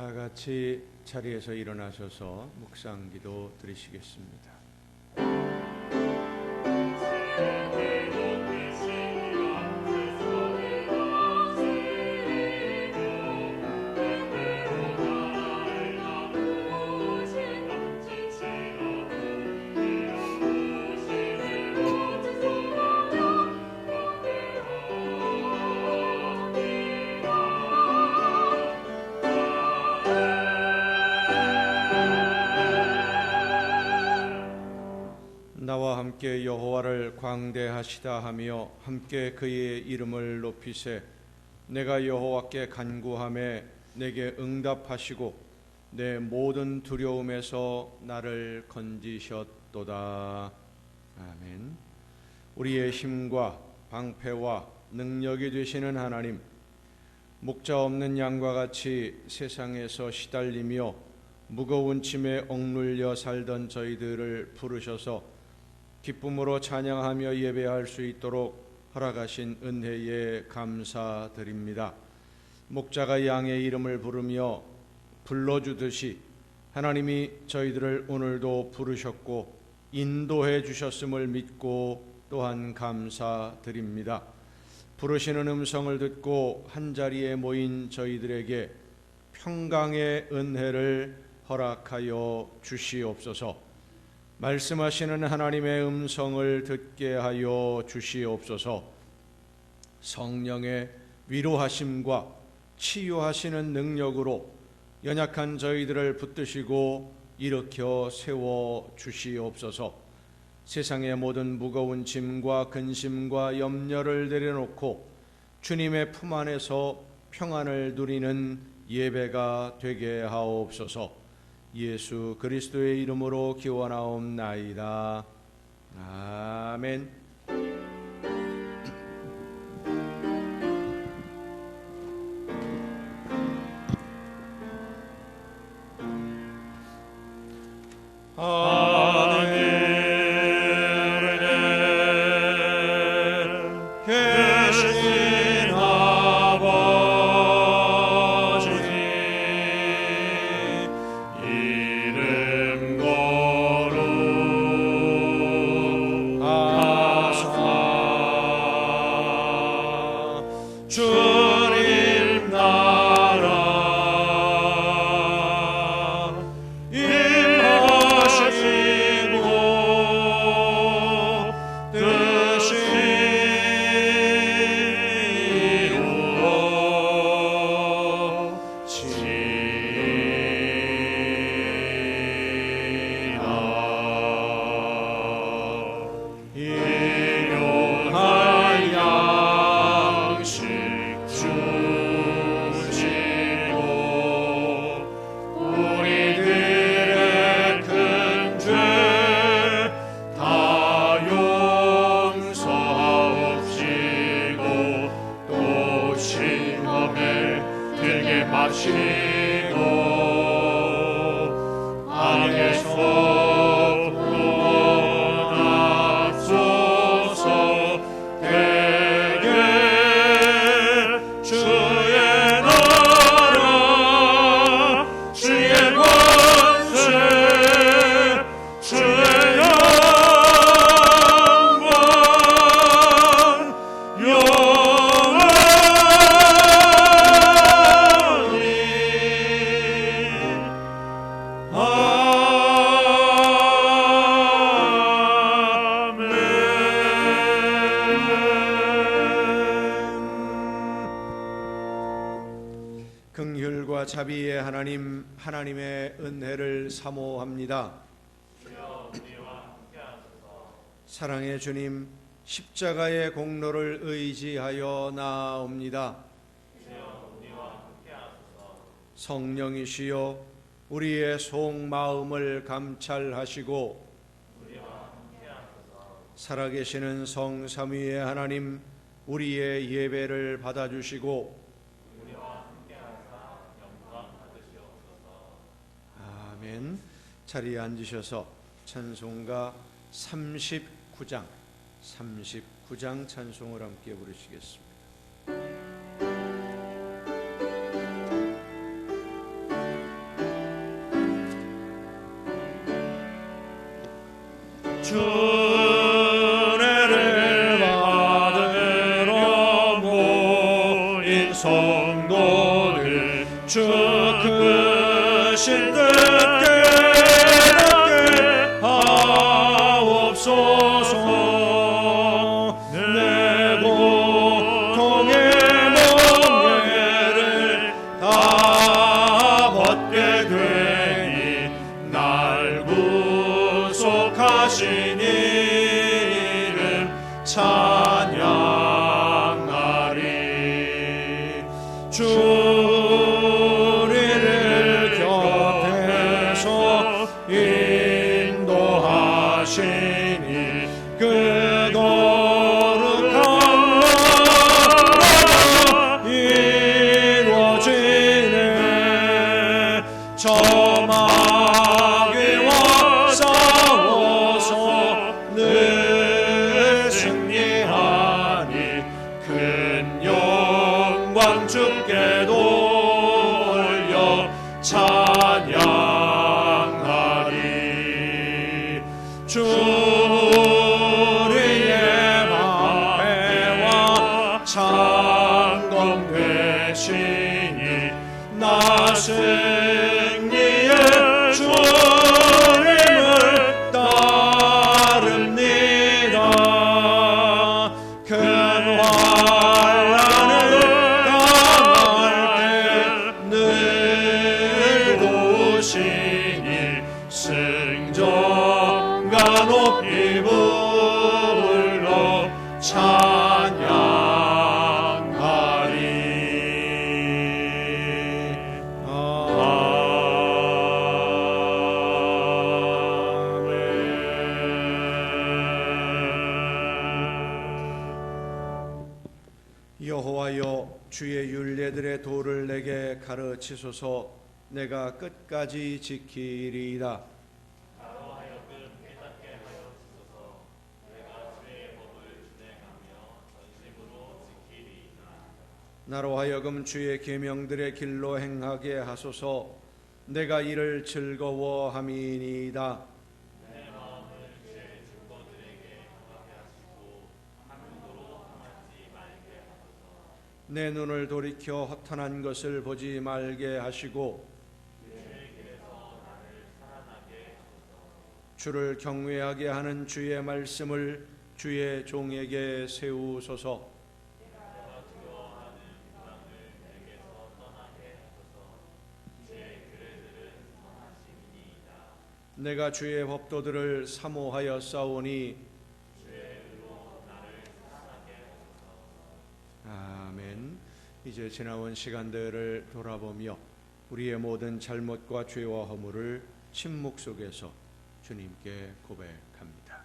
다 같이 자리에서 일어나셔서 묵상기도 드리시겠습니다. 나와 함께 여호와를 광대하시다 하며 함께 그의 이름을 높이세. 내가 여호와께 간구하매 내게 응답하시고 내 모든 두려움에서 나를 건지셨도다. 아멘. 우리의 힘과 방패와 능력이 되시는 하나님, 목자 없는 양과 같이 세상에서 시달리며 무거운 짐에 억눌려 살던 저희들을 부르셔서 기쁨으로 찬양하며 예배할 수 있도록 허락하신 은혜에 감사드립니다. 목자가 양의 이름을 부르며 불러주듯이 하나님이 저희들을 오늘도 부르셨고 인도해 주셨음을 믿고 또한 감사드립니다. 부르시는 음성을 듣고 한자리에 모인 저희들에게 평강의 은혜를 허락하여 주시옵소서. 말씀하시는 하나님의 음성을 듣게 하여 주시옵소서. 성령의 위로하심과 치유하시는 능력으로 연약한 저희들을 붙드시고 일으켜 세워 주시옵소서. 세상의 모든 무거운 짐과 근심과 염려를 내려놓고 주님의 품 안에서 평안을 누리는 예배가 되게 하옵소서. 예수 그리스도의 이름으로 기원하옵나이다. 아멘. 긍휼과 자비의 하나님, 하나님의 은혜를 사모합니다. 사랑의 주님, 십자가의 공로를 의지하여 나아옵니다. 성령이시여 우리의 속마음을 감찰하시고 살아계시는 성삼위의 하나님, 우리의 예배를 받아주시고 아멘. 자리에 앉으셔서 찬송가 39장 찬송을 함께 부르시겠습니다. 은혜를 받으러 모인 성도들 주 크신 뜻 깨닫게 하옵소서. 내 고통의 멍에를 다 벗게 되니 날 구속하신 이름 찬양하리. 주 우리를 곁에서 인도하시니 그 거룩한 나라가 이루어지네. 저 마귀와 싸워서 늘 승리하니 큰 영광 주께 돌려 찬양하리. 주 우리의 방패와 창검 되시니 나 승리의 주님을 따릅니다. 큰 환난을 당할 때 늘 도우시니 승전가 높이 불러 찬양하리. 여호와여, 주의 율례들의 도를 내게 가르치소서. 내가 끝까지 지키리이다. 나로 하여금 주의 계명들의 길로 행하게 하소서. 내가 이를 즐거워함이니이다. 내 눈을 돌이켜 허탄한 것을 보지 말게 하시고 주를 경외하게 하는 주의 말씀을 주의 종에게 세우소서. 내가 주의 법도들을 사모하여 싸우니 아멘. 이제 지나온 시간들을 돌아보며 우리의 모든 잘못과 죄와 허물을 침묵 속에서 주님께 고백합니다.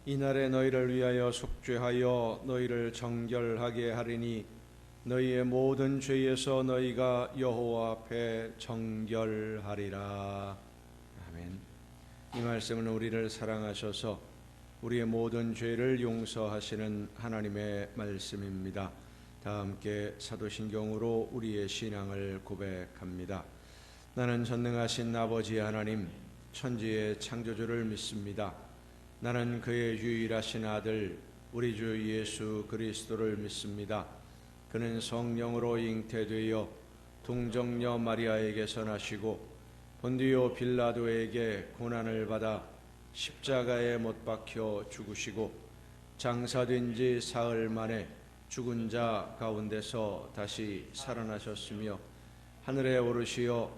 이날에 너희를 위하여 속죄하여 너희를 정결하게 하리니 너희의 모든 죄에서 너희가 여호와 앞에 정결하리라. 아멘. 이 말씀은 우리를 사랑하셔서 우리의 모든 죄를 용서하시는 하나님의 말씀입니다. 다 함께 사도신경으로 우리의 신앙을 고백합니다. 나는 전능하신 아버지 하나님, 천지의 창조주를 믿습니다. 나는 그의 유일하신 아들 우리 주 예수 그리스도를 믿습니다. 그는 성령으로 잉태되어 동정녀 마리아에게서 나시고 본디오 빌라도에게 고난을 받아 십자가에 못 박혀 죽으시고 장사된 지 사흘 만에 죽은 자 가운데서 다시 살아나셨으며 하늘에 오르시어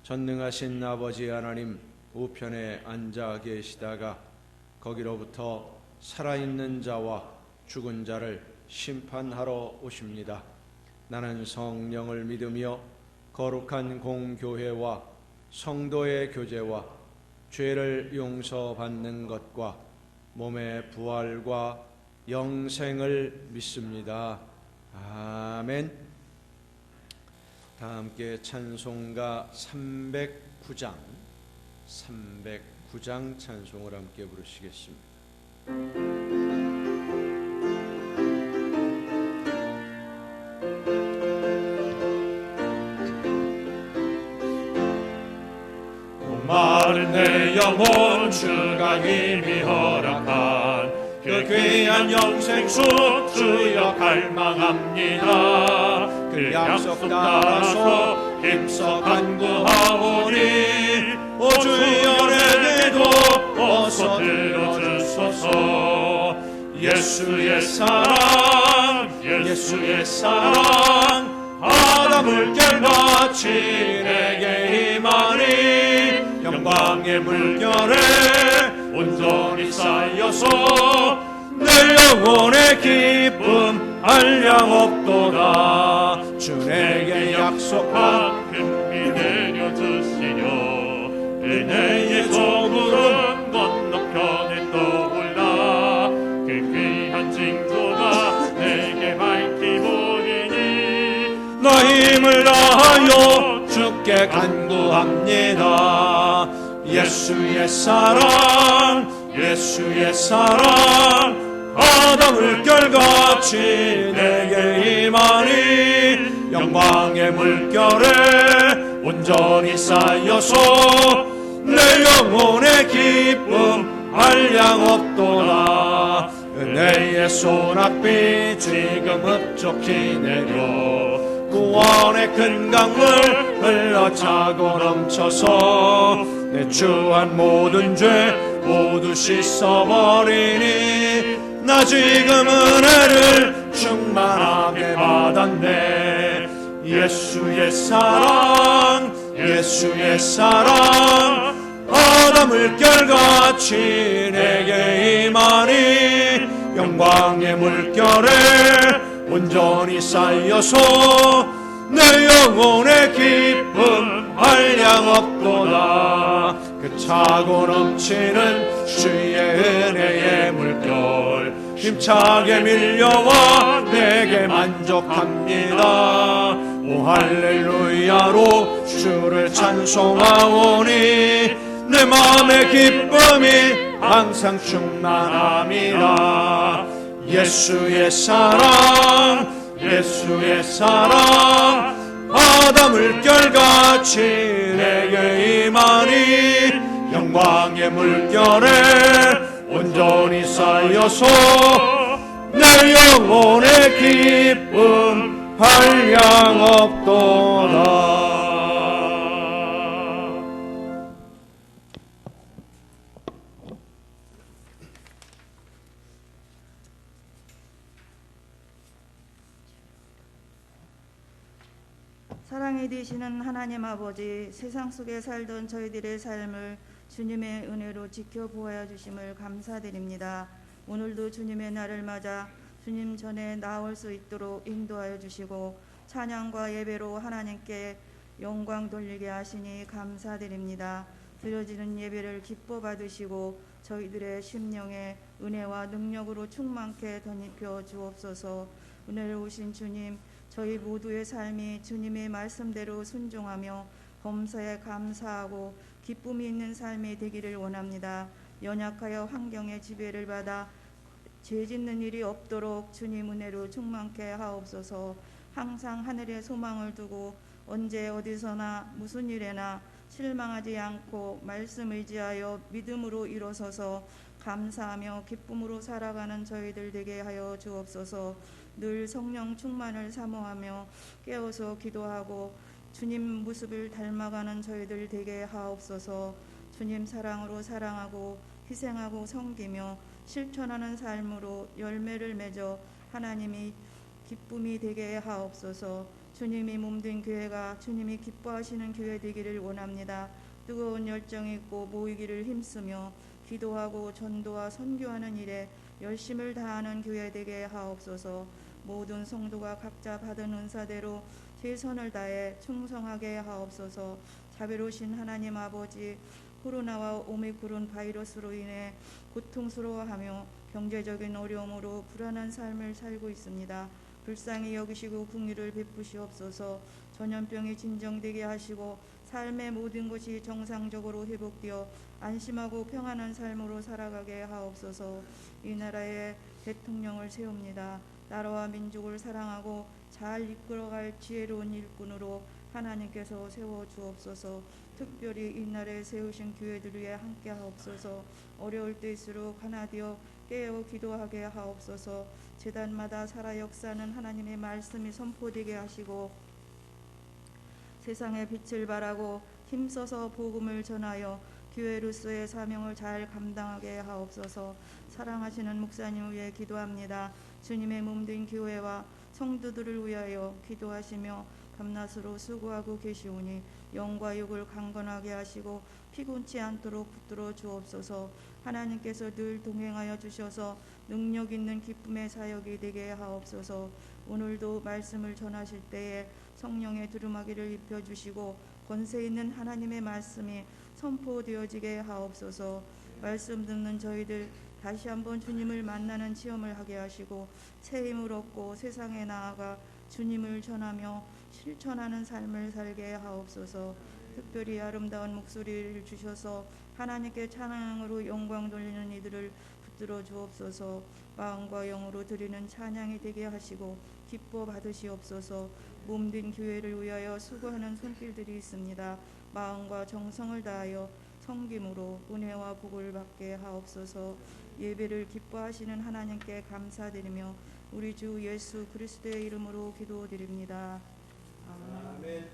전능하신 아버지 하나님 우편에 앉아 계시다가 거기로부터 살아있는 자와 죽은 자를 심판하러 오십니다. 나는 성령을 믿으며 거룩한 공교회와 성도의 교제와 죄를 용서받는 것과 몸의 부활과 영생을 믿습니다. 아멘. 다 함께 찬송가 309장 찬송을 함께 부르시겠습니다. 마른 내 영혼 주가 힘이 허락한 그 귀한 영생수 주여 갈망합니다. 그 약속 따라서 힘써 간구하오니 오 주여 내게도 어서 들어주소서. 예수의 사랑 예수의 사랑 바다 물결같이 내게 임하니 영광의 물결에 온전히 쌓여서 내 영혼의 기쁨 한량없도다. 주 내게 약속한 금비 내려주시려 은혜의 저물은 건너편에 떠올라 그 귀한 징조가 내게 밝히 보이니 나 힘을 다하여 주께 간구합니다. 예수의 사랑 예수의 사랑 바다 물결같이 내게 임하니 영광의 물결에 온전히 쌓여서 내 영혼의 기쁨 한량없도다. 은혜의 소낙비 지금 흡족히 내려 구원의 큰 강물 흘러차고 넘쳐서 내 주한 모든 죄 모두 씻어버리니 나 지금 은혜를 충만하게 받았네. 예수의 사랑 예수의 사랑 바다 물결같이 내게 임하니 영광의 물결에 온전히 쌓여서 내 영혼의 기쁨 한량없도다. 그 차고 넘치는 주의 은혜의 물결 힘차게 밀려와 내게 만족합니다. 오 할렐루야로 주를 찬송하오니 내 마음의 기쁨이 항상 충만합니다. 예수의 사랑 예수의 사랑 바다 물결같이 내게 임하니 영광의 물결에 온전히 쌓여서 내 영혼의 기쁨 한량없도다. 사랑이 되시는 하나님 아버지, 세상 속에 살던 저희들의 삶을 주님의 은혜로 지켜보아 주심을 감사드립니다. 오늘도 주님의 날을 맞아 주님 전에 나올 수 있도록 인도하여 주시고 찬양과 예배로 하나님께 영광 돌리게 하시니 감사드립니다. 드려지는 예배를 기뻐 받으시고 저희들의 심령에 은혜와 능력으로 충만케 덧입혀 주옵소서. 은혜로우신 주님, 저희 모두의 삶이 주님의 말씀대로 순종하며 범사에 감사하고 기쁨이 있는 삶이 되기를 원합니다. 연약하여 환경의 지배를 받아 죄 짓는 일이 없도록 주님 은혜로 충만케 하옵소서. 항상 하늘에 소망을 두고 언제 어디서나 무슨 일에나 실망하지 않고 말씀 의지하여 믿음으로 일어서서 감사하며 기쁨으로 살아가는 저희들 되게 하여 주옵소서. 늘 성령 충만을 사모하며 깨어서 기도하고 주님 모습을 닮아가는 저희들 되게 하옵소서. 주님 사랑으로 사랑하고 희생하고 섬기며 실천하는 삶으로 열매를 맺어 하나님이 기쁨이 되게 하옵소서. 주님이 몸된 교회가 주님이 기뻐하시는 교회 되기를 원합니다. 뜨거운 열정이 있고 모이기를 힘쓰며 기도하고 전도와 선교하는 일에 열심을 다하는 교회 되게 하옵소서. 모든 성도가 각자 받은 은사대로 최선을 다해 충성하게 하옵소서. 자비로우신 하나님 아버지, 코로나와 오미크론 바이러스로 인해 고통스러워하며 경제적인 어려움으로 불안한 삶을 살고 있습니다. 불쌍히 여기시고 긍휼을 베푸시옵소서. 전염병이 진정되게 하시고 삶의 모든 것이 정상적으로 회복되어 안심하고 평안한 삶으로 살아가게 하옵소서. 이 나라의 대통령을 세웁니다. 나라와 민족을 사랑하고 잘 이끌어갈 지혜로운 일꾼으로 하나님께서 세워주옵소서. 특별히 이 나라에 세우신 교회들 위해 함께 하옵소서. 어려울 때일수록 하나 되어 깨어 기도하게 하옵소서. 제단마다 살아 역사는 하나님의 말씀이 선포되게 하시고 세상의 빛을 발하고 힘써서 복음을 전하여 교회로서의 사명을 잘 감당하게 하옵소서. 사랑하시는 목사님을 위해 기도합니다. 주님의 몸된 교회와 성도들을 위하여 기도하시며 밤낮으로 수고하고 계시오니 영과 육을 강건하게 하시고 피곤치 않도록 붙들어 주옵소서. 하나님께서 늘 동행하여 주셔서 능력 있는 기쁨의 사역이 되게 하옵소서. 오늘도 말씀을 전하실 때에 성령의 두루마기를 입혀주시고 권세 있는 하나님의 말씀이 선포되어지게 하옵소서. 말씀 듣는 저희들 다시 한번 주님을 만나는 체험을 하게 하시고 새 힘을 얻고 세상에 나아가 주님을 전하며 실천하는 삶을 살게 하옵소서. 특별히 아름다운 목소리를 주셔서 하나님께 찬양으로 영광 돌리는 이들을 붙들어 주옵소서. 마음과 영으로 드리는 찬양이 되게 하시고 기뻐 받으시옵소서. 몸된 교회를 위하여 수고하는 손길들이 있습니다. 마음과 정성을 다하여 섬김으로 은혜와 복을 받게 하옵소서. 예배를 기뻐하시는 하나님께 감사드리며 우리 주 예수 그리스도의 이름으로 기도드립니다. 아멘.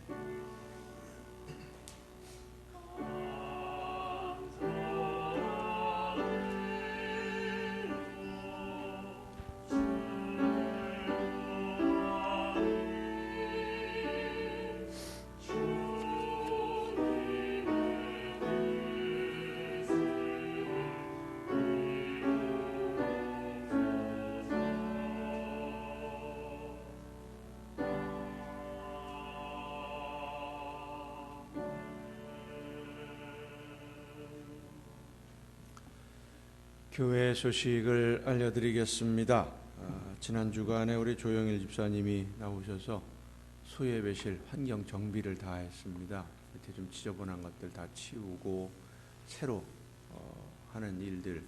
교회 소식을 알려드리겠습니다. 지난 주간에 우리 조영일 집사님이 나오셔서 소예배실 환경 정비를 다 했습니다. 밑에 좀 지저분한 것들 다 치우고 새로 하는 일들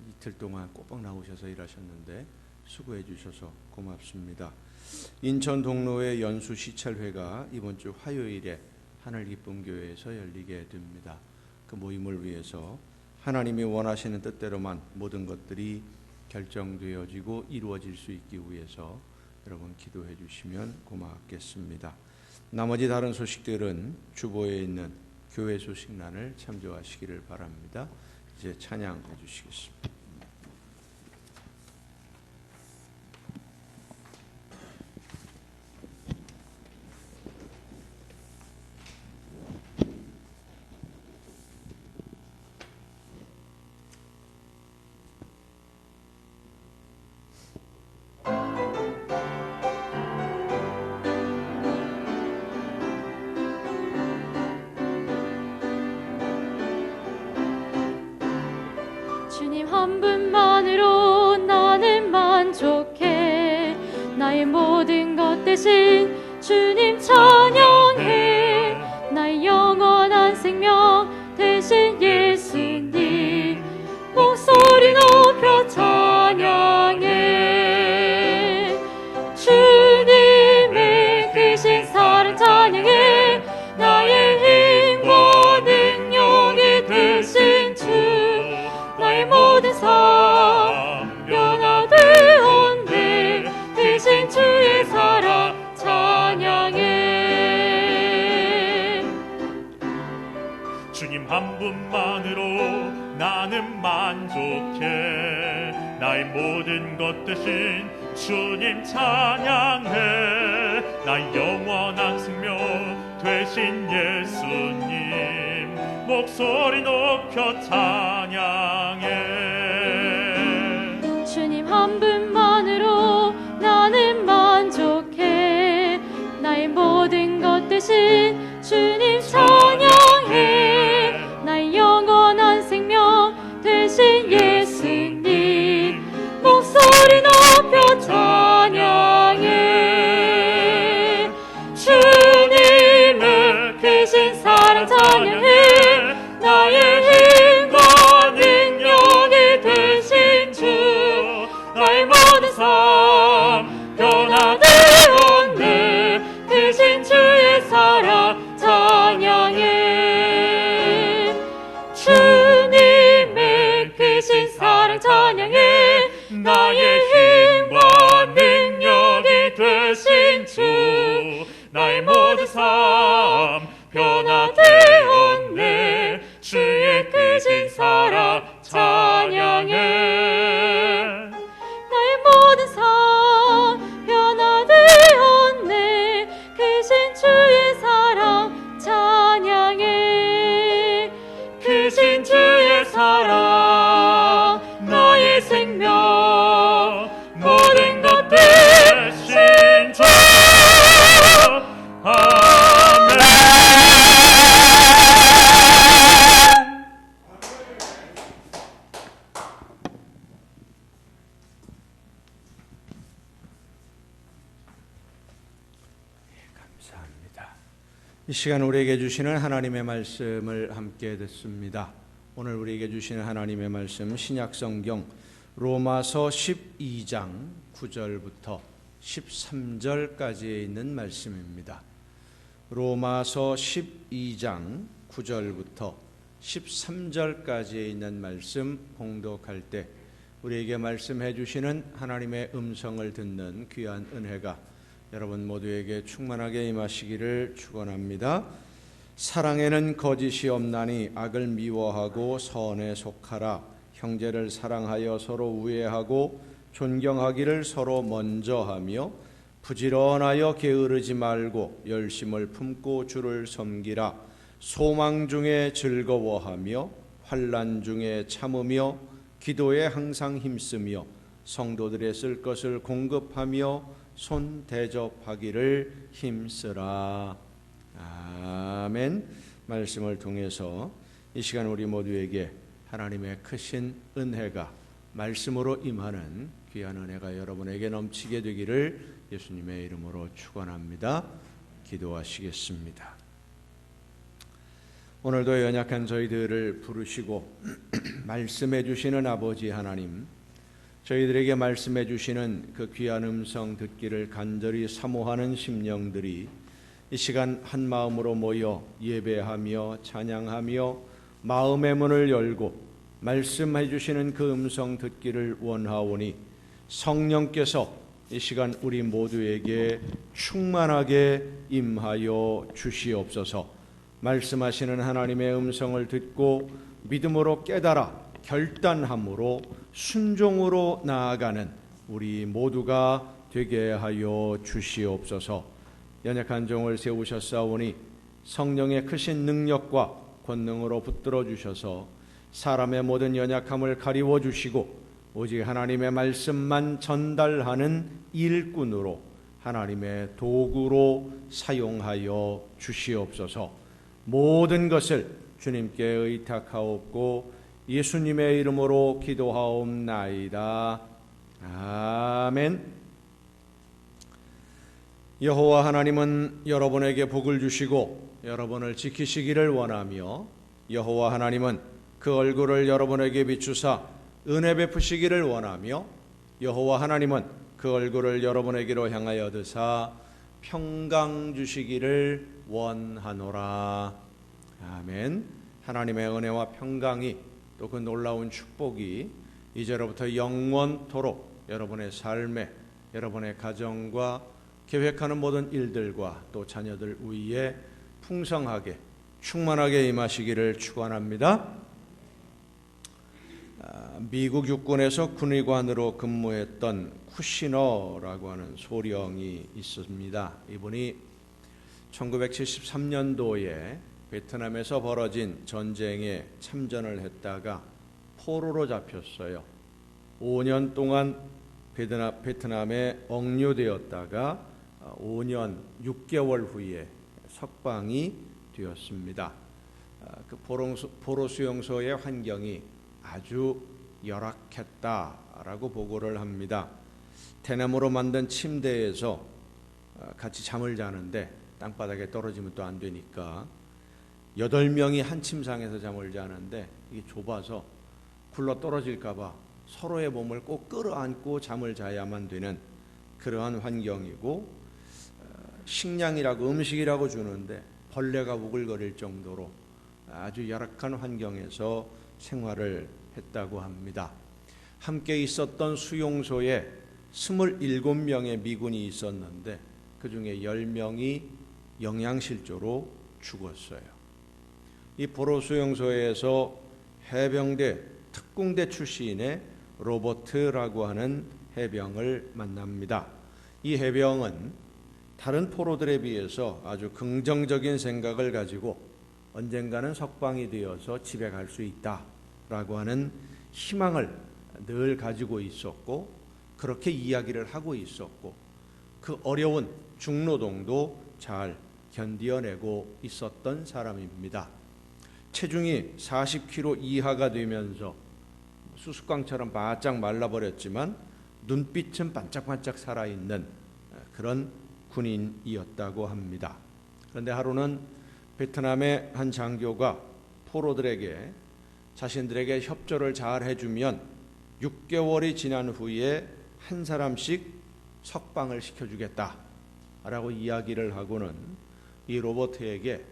이틀 동안 꼬박 나오셔서 일하셨는데 수고해 주셔서 고맙습니다. 인천 동로의 연수 시찰회가 이번 주 화요일에 하늘기쁨교회에서 열리게 됩니다. 그 모임을 위해서 하나님이 원하시는 뜻대로만 모든 것들이 결정되어지고 이루어질 수 있기 위해서 여러분 기도해 주시면 고맙겠습니다. 나머지 다른 소식들은 주보에 있는 교회 소식란을 참조하시기를 바랍니다. 이제 찬양해 주시겠습니다. 한 분만으로 나는 만족해. 나의 모든 것 대신 주님 찬양해. 나의 영원한 생명 대신 예수님 목소리 높여 찬양해. 주님의 크신 사랑 찬양해. 나의 힘과 능력이 되신 주 나의 모든 삶 변화되었네. 대신 주의 사랑 찬양해. 주님 한 분만으로 나는 만족해. 나의 모든 것 대신 주님 찬양해. 나의 영원한 생명 되신 예수님 목소리 높여 찬양해. 주님 한 분만으로 나는 만족해. 나의 모든 것 대신 주님 찬양해. 나의 영원한 생명 되신 예수님 목소리 높여 찬양해. 주님의 크신 사랑 찬양해. 나의 힘과 능력이 되신 주 나의 모든 삶 변화되었네. 대신 주의 사랑 찬양해. 주님의 크신 사랑 찬양해. 나의 힘과 능력이 되신 주 나의 모든 삶 변화되었네. 주의 크신 사랑 찬양해. 나의 모든 삶 변화되었네. 크신 주의 사랑 찬양해. 크신 주의 사랑 나의 생명 모든 것 되신 주 아멘. 감사합니다. 이 시간 우리에게 주시는 하나님의 말씀을 함께 듣습니다. 오늘 우리에게 주시는 하나님의 말씀 신약성경 로마서 12장 9절부터 13절까지에 있는 말씀입니다. 로마서 12장 9절부터 13절까지에 있는 말씀 봉독할 때 우리에게 말씀해 주시는 하나님의 음성을 듣는 귀한 은혜가 여러분 모두에게 충만하게 임하시기를 축원합니다. 사랑에는 거짓이 없나니 악을 미워하고 선에 속하라. 형제를 사랑하여 서로 우애하고 존경하기를 서로 먼저 하며 부지런하여 게으르지 말고 열심을 품고 주를 섬기라. 소망 중에 즐거워하며 환난 중에 참으며 기도에 항상 힘쓰며 성도들의 쓸 것을 공급하며 손 대접하기를 힘쓰라. 아멘. 말씀을 통해서 이 시간 우리 모두에게 하나님의 크신 은혜가 말씀으로 임하는 귀한 은혜가 여러분에게 넘치게 되기를 예수님의 이름으로 축원합니다. 기도하시겠습니다. 오늘도 연약한 저희들을 부르시고 말씀해 주시는 아버지 하나님, 저희들에게 말씀해 주시는 그 귀한 음성 듣기를 간절히 사모하는 심령들이 이 시간 한 마음으로 모여 예배하며 찬양하며 마음의 문을 열고 말씀해 주시는 그 음성 듣기를 원하오니 성령께서 이 시간 우리 모두에게 충만하게 임하여 주시옵소서. 말씀하시는 하나님의 음성을 듣고 믿음으로 깨달아 결단함으로 순종으로 나아가는 우리 모두가 되게 하여 주시옵소서. 연약한 종을 세우셨사오니 성령의 크신 능력과 권능으로 붙들어 주셔서 사람의 모든 연약함을 가리워 주시고 오직 하나님의 말씀만 전달하는 일꾼으로 하나님의 도구로 사용하여 주시옵소서. 모든 것을 주님께 의탁하옵고 예수님의 이름으로 기도하옵나이다. 아멘. 여호와 하나님은 여러분에게 복을 주시고 여러분을 지키시기를 원하며 여호와 하나님은 그 얼굴을 여러분에게 비추사 은혜 베푸시기를 원하며 여호와 하나님은 그 얼굴을 여러분에게로 향하여 드사 평강 주시기를 원하노라. 아멘. 하나님의 은혜와 평강이 또 그 놀라운 축복이 이제로부터 영원토록 여러분의 삶에, 여러분의 가정과 계획하는 모든 일들과 또 자녀들 위에 풍성하게 충만하게 임하시기를 축원합니다. 미국 육군에서 군의관으로 근무했던 쿠시너라고 하는 소령이 있습니다. 이분이 1973년도에 베트남에서 벌어진 전쟁에 참전을 했다가 포로로 잡혔어요. 5년 동안 베트남에 억류되었다가 5년 6개월 후에 석방이 되었습니다. 그 포로 수용소의 환경이 아주 열악했다라고 보고를 합니다. 대나무로 만든 침대에서 같이 잠을 자는데 땅바닥에 떨어지면 또 안 되니까 8명이 한 침상에서 잠을 자는데 이게 좁아서 굴러 떨어질까 봐 서로의 몸을 꼭 끌어안고 잠을 자야만 되는 그러한 환경이고, 식량이라고 음식이라고 주는데 벌레가 우글거릴 정도로 아주 열악한 환경에서 생활을 했다고 합니다. 함께 있었던 수용소에 27명의 미군이 있었는데 그 중에 10명이 영양실조로 죽었어요. 이 포로 수용소에서 해병대 특공대 출신의 로버트라고 하는 해병을 만납니다. 이 해병은 다른 포로들에 비해서 아주 긍정적인 생각을 가지고 언젠가는 석방이 되어서 집에 갈 수 있다라고 하는 희망을 늘 가지고 있었고, 그렇게 이야기를 하고 있었고, 그 어려운 중노동도 잘 견디어내고 있었던 사람입니다. 체중이 40kg 이하가 되면서 수수깡처럼 바짝 말라버렸지만 눈빛은 반짝반짝 살아있는 그런 군인이었다고 합니다. 그런데 하루는 베트남의 한 장교가 포로들에게 자신들에게 협조를 잘 해주면 6개월이 지난 후에 한 사람씩 석방을 시켜주겠다라고 이야기를 하고는 이 로버트에게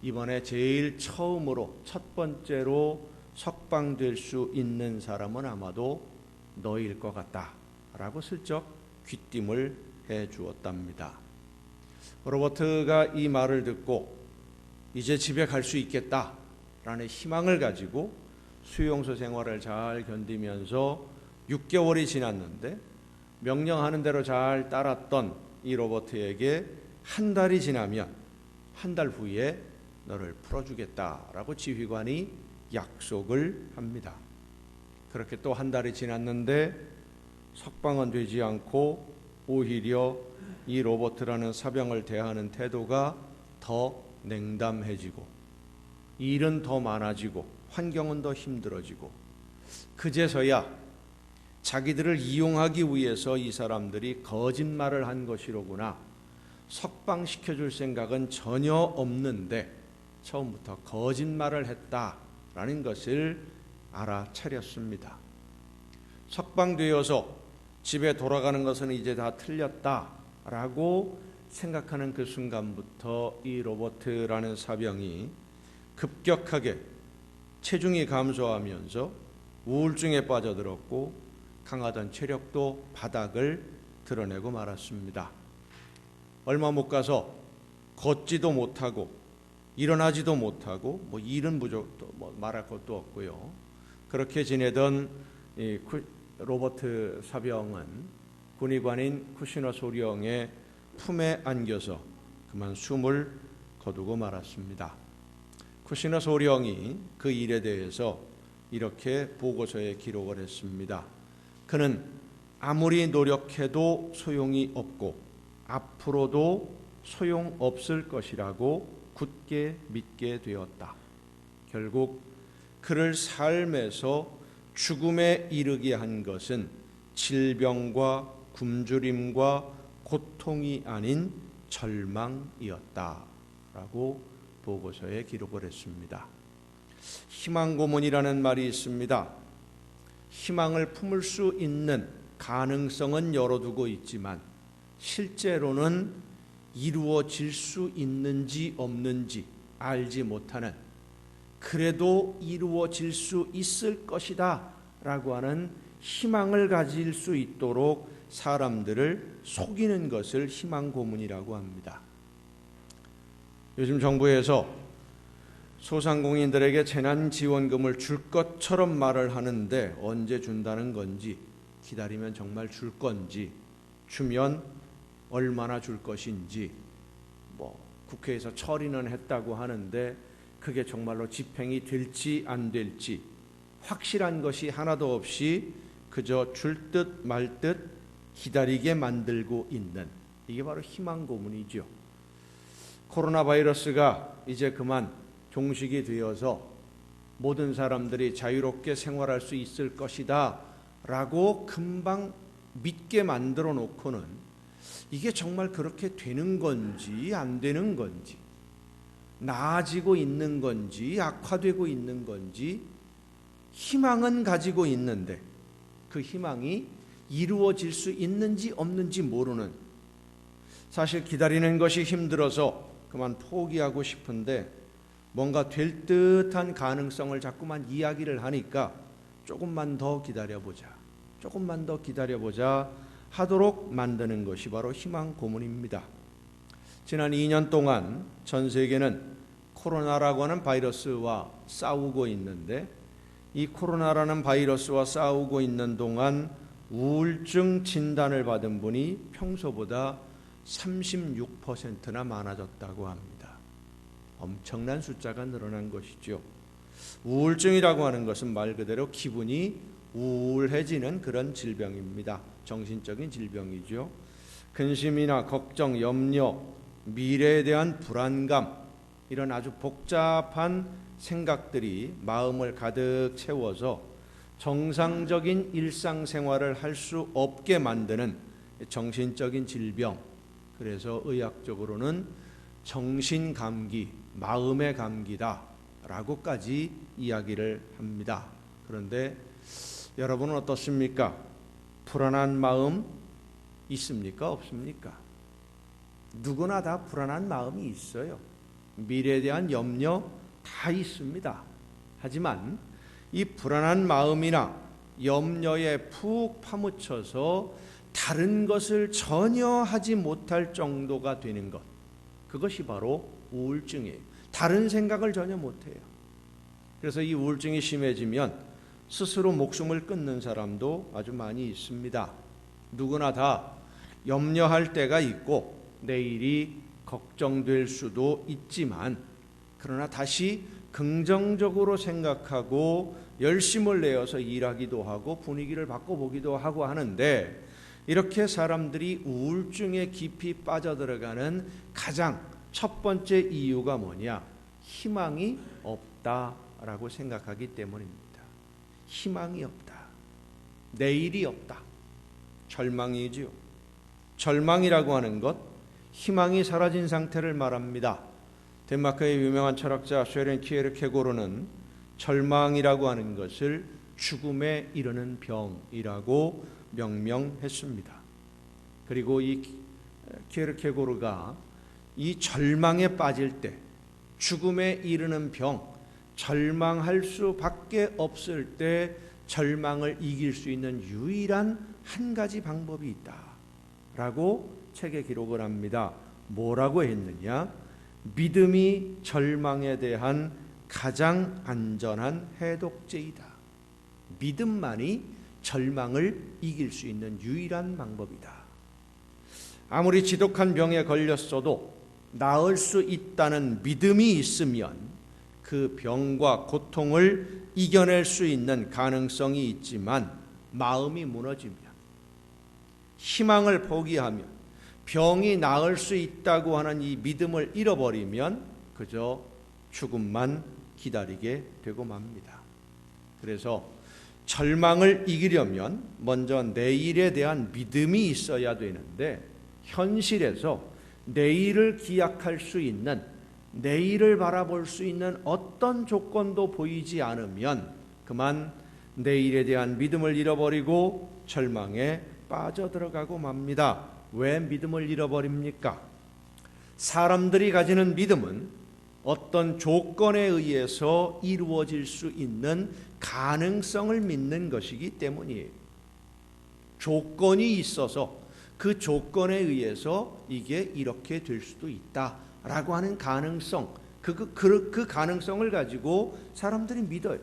이번에 제일 처음으로 첫 번째로 석방될 수 있는 사람은 아마도 너일 것 같다라고 슬쩍 귀띔을 해 주었답니다. 로버트가 이 말을 듣고 이제 집에 갈 수 있겠다라는 희망을 가지고 수용소 생활을 잘 견디면서 6개월이 지났는데 명령하는 대로 잘 따랐던 이 로버트에게 한 달이 지나면 한 달 후에 너를 풀어주겠다라고 지휘관이 약속을 합니다. 그렇게 또 한 달이 지났는데 석방은 되지 않고 오히려 이 로버트라는 사병을 대하는 태도가 더 냉담해지고 일은 더 많아지고 환경은 더 힘들어지고, 그제서야 자기들을 이용하기 위해서 이 사람들이 거짓말을 한 것이로구나, 석방시켜줄 생각은 전혀 없는데 처음부터 거짓말을 했다라는 것을 알아차렸습니다. 석방되어서 집에 돌아가는 것은 이제 다 틀렸다라고 생각하는 그 순간부터 이 로버트라는 사병이 급격하게 체중이 감소하면서 우울증에 빠져들었고 강하던 체력도 바닥을 드러내고 말았습니다. 얼마 못 가서 걷지도 못하고 일어나지도 못하고 일은 부족도 말할 것도 없고요. 그렇게 지내던 이 로버트 사병은 군의관인 쿠시너 소령의 품에 안겨서 그만 숨을 거두고 말았습니다. 쿠시너 소령이 그 일에 대해서 이렇게 보고서에 기록을 했습니다. 그는 아무리 노력해도 소용이 없고 앞으로도 소용없을 것이라고 굳게 믿게 되었다. 결국 그를 삶에서 죽음에 이르게 한 것은 질병과 굶주림과 고통이 아닌 절망이었다라고 보고서에 기록을 했습니다. 희망 고문이라는 말이 있습니다. 희망을 품을 수 있는 가능성은 열어두고 있지만 실제로는 이루어질 수 있는지 없는지 알지 못하는, 그래도 이루어질 수 있을 것이다 라고 하는 희망을 가질 수 있도록 사람들을 속이는 것을 희망 고문이라고 합니다. 요즘 정부에서 소상공인들에게 재난지원금을 줄 것처럼 말을 하는데 언제 준다는 건지, 기다리면 정말 줄 건지, 주면 얼마나 줄 것인지, 국회에서 처리는 했다고 하는데 그게 정말로 집행이 될지 안 될지 확실한 것이 하나도 없이 그저 줄 듯 말 듯 기다리게 만들고 있는, 이게 바로 희망 고문이죠. 코로나 바이러스가 이제 그만 종식이 되어서 모든 사람들이 자유롭게 생활할 수 있을 것이다 라고 금방 믿게 만들어 놓고는 이게 정말 그렇게 되는 건지 안 되는 건지, 나아지고 있는 건지 악화되고 있는 건지 희망은 가지고 있는데 그 희망이 이루어질 수 있는지 없는지 모르는, 사실 기다리는 것이 힘들어서 그만 포기하고 싶은데 뭔가 될 듯한 가능성을 자꾸만 이야기를 하니까 조금만 더 기다려보자, 조금만 더 기다려보자 하도록 만드는 것이 바로 희망 고문입니다. 지난 2년 동안 전 세계는 코로나라고 하는 바이러스와 싸우고 있는데, 이 코로나라는 바이러스와 싸우고 있는 동안 우울증 진단을 받은 분이 평소보다 36%나 많아졌다고 합니다. 엄청난 숫자가 늘어난 것이죠. 우울증이라고 하는 것은 말 그대로 기분이 우울해지는 그런 질병입니다. 정신적인 질병이죠. 근심이나 걱정, 염려, 미래에 대한 불안감, 이런 아주 복잡한 생각들이 마음을 가득 채워서 정상적인 일상생활을 할 수 없게 만드는 정신적인 질병, 그래서 의학적으로는 정신감기, 마음의 감기다 라고까지 이야기를 합니다. 그런데 여러분은 어떻습니까? 불안한 마음 있습니까? 없습니까? 누구나 다 불안한 마음이 있어요. 미래에 대한 염려 다 있습니다. 하지만 이 불안한 마음이나 염려에 푹 파묻혀서 다른 것을 전혀 하지 못할 정도가 되는 것, 그것이 바로 우울증이에요. 다른 생각을 전혀 못해요. 그래서 이 우울증이 심해지면 스스로 목숨을 끊는 사람도 아주 많이 있습니다. 누구나 다 염려할 때가 있고 내일이 걱정될 수도 있지만, 그러나 다시 긍정적으로 생각하고 열심을 내어서 일하기도 하고 분위기를 바꿔보기도 하고 하는데, 이렇게 사람들이 우울증에 깊이 빠져들어가는 가장 첫 번째 이유가 뭐냐? 희망이 없다라고 생각하기 때문입니다. 희망이 없다. 내일이 없다. 절망이지요. 절망이라고 하는 것, 희망이 사라진 상태를 말합니다. 덴마크의 유명한 철학자 쇠렌 키에르케고르는 절망이라고 하는 것을 죽음에 이르는 병이라고 명명했습니다. 그리고 이 키에르케고르가 이 절망에 빠질 때, 죽음에 이르는 병, 절망할 수밖에 없을 때 절망을 이길 수 있는 유일한 한 가지 방법이 있다라고 책에 기록을 합니다. 뭐라고 했느냐? 믿음이 절망에 대한 가장 안전한 해독제이다. 믿음만이 절망을 이길 수 있는 유일한 방법이다. 아무리 지독한 병에 걸렸어도 나을 수 있다는 믿음이 있으면 그 병과 고통을 이겨낼 수 있는 가능성이 있지만, 마음이 무너지면, 희망을 포기하면, 병이 나을 수 있다고 하는 이 믿음을 잃어버리면 그저 죽음만 기다리게 되고 맙니다. 그래서 절망을 이기려면 먼저 내일에 대한 믿음이 있어야 되는데, 현실에서 내일을 기약할 수 있는, 내일을 바라볼 수 있는 어떤 조건도 보이지 않으면 그만 내일에 대한 믿음을 잃어버리고 절망에 빠져들어가고 맙니다. 왜 믿음을 잃어버립니까? 사람들이 가지는 믿음은 어떤 조건에 의해서 이루어질 수 있는 가능성을 믿는 것이기 때문이에요. 조건이 있어서 그 조건에 의해서 이게 이렇게 될 수도 있다라고 하는 가능성, 그 가능성을 가지고 사람들이 믿어요.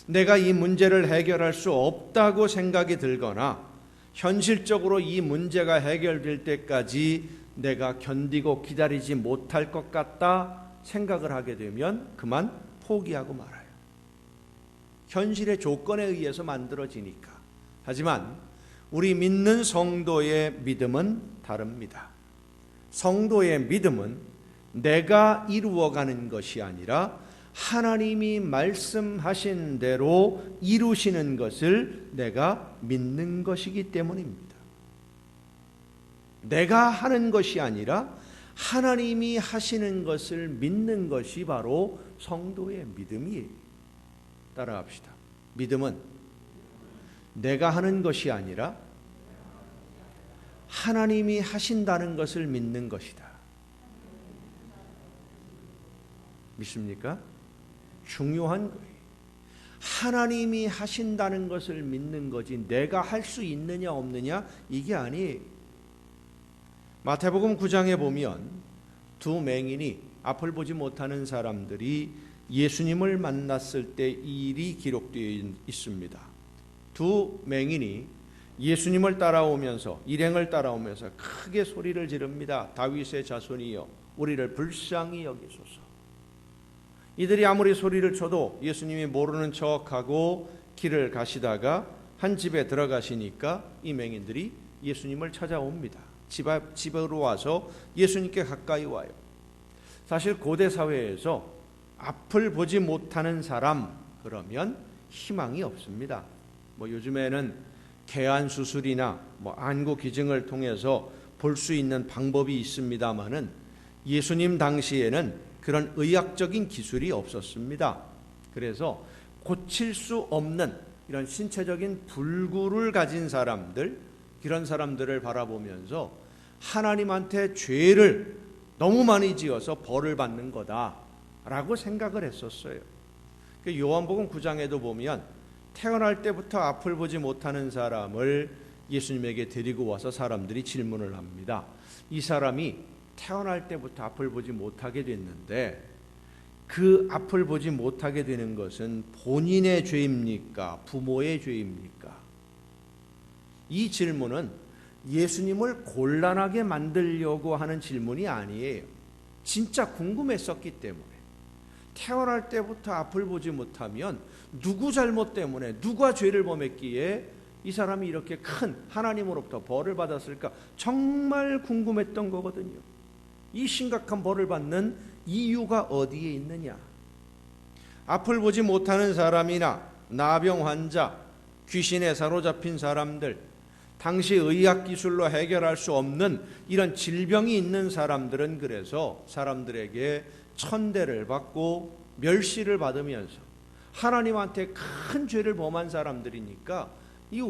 내가 이 문제를 해결할 수 없다고 생각이 들거나 현실적으로 이 문제가 해결될 때까지 내가 견디고 기다리지 못할 것 같다 생각을 하게 되면 그만 포기하고 말아요. 현실의 조건에 의해서 만들어지니까. 하지만 우리 믿는 성도의 믿음은 다릅니다. 성도의 믿음은 내가 이루어가는 것이 아니라 하나님이 말씀하신 대로 이루시는 것을 내가 믿는 것이기 때문입니다. 내가 하는 것이 아니라 하나님이 하시는 것을 믿는 것이 바로 성도의 믿음이에요. 따라합시다. 믿음은 내가 하는 것이 아니라 하나님이 하신다는 것을 믿는 것이다. 믿습니까? 중요한 거예요. 하나님이 하신다는 것을 믿는 거지 내가 할 수 있느냐 없느냐 이게 아니에요. 마태복음 9장에 보면 두 맹인이 앞을 보지 못하는 사람들이 예수님을 만났을 때 이 일이 기록되어 있습니다. 두 맹인이 예수님을 따라오면서, 일행을 따라오면서 크게 소리를 지릅니다. 다윗의 자손이여 우리를 불쌍히 여기소서. 이들이 아무리 소리를 쳐도 예수님이 모르는 척하고 길을 가시다가 한 집에 들어가시니까 이 맹인들이 예수님을 찾아옵니다. 집으로 와서 예수님께 가까이 와요. 사실 고대 사회에서 앞을 보지 못하는 사람 그러면 희망이 없습니다. 요즘에는 개안 수술이나 안구 기증을 통해서 볼 수 있는 방법이 있습니다만은 예수님 당시에는 그런 의학적인 기술이 없었습니다. 그래서 고칠 수 없는 이런 신체적인 불구를 가진 사람들, 이런 사람들을 바라보면서 하나님한테 죄를 너무 많이 지어서 벌을 받는 거다라고 생각을 했었어요. 요한복음 9장에도 보면 태어날 때부터 앞을 보지 못하는 사람을 예수님에게 데리고 와서 사람들이 질문을 합니다. 이 사람이 태어날 때부터 앞을 보지 못하게 됐는데 그 앞을 보지 못하게 되는 것은 본인의 죄입니까? 부모의 죄입니까? 이 질문은 예수님을 곤란하게 만들려고 하는 질문이 아니에요. 진짜 궁금했었기 때문에. 태어날 때부터 앞을 보지 못하면 누구 잘못 때문에 누가 죄를 범했기에 이 사람이 이렇게 큰 하나님으로부터 벌을 받았을까 정말 궁금했던 거거든요. 이 심각한 벌을 받는 이유가 어디에 있느냐? 앞을 보지 못하는 사람이나 나병 환자, 귀신에 사로잡힌 사람들, 당시 의학 기술로 해결할 수 없는 이런 질병이 있는 사람들은 그래서 사람들에게 천대를 받고 멸시를 받으면서 하나님한테 큰 죄를 범한 사람들이니까 이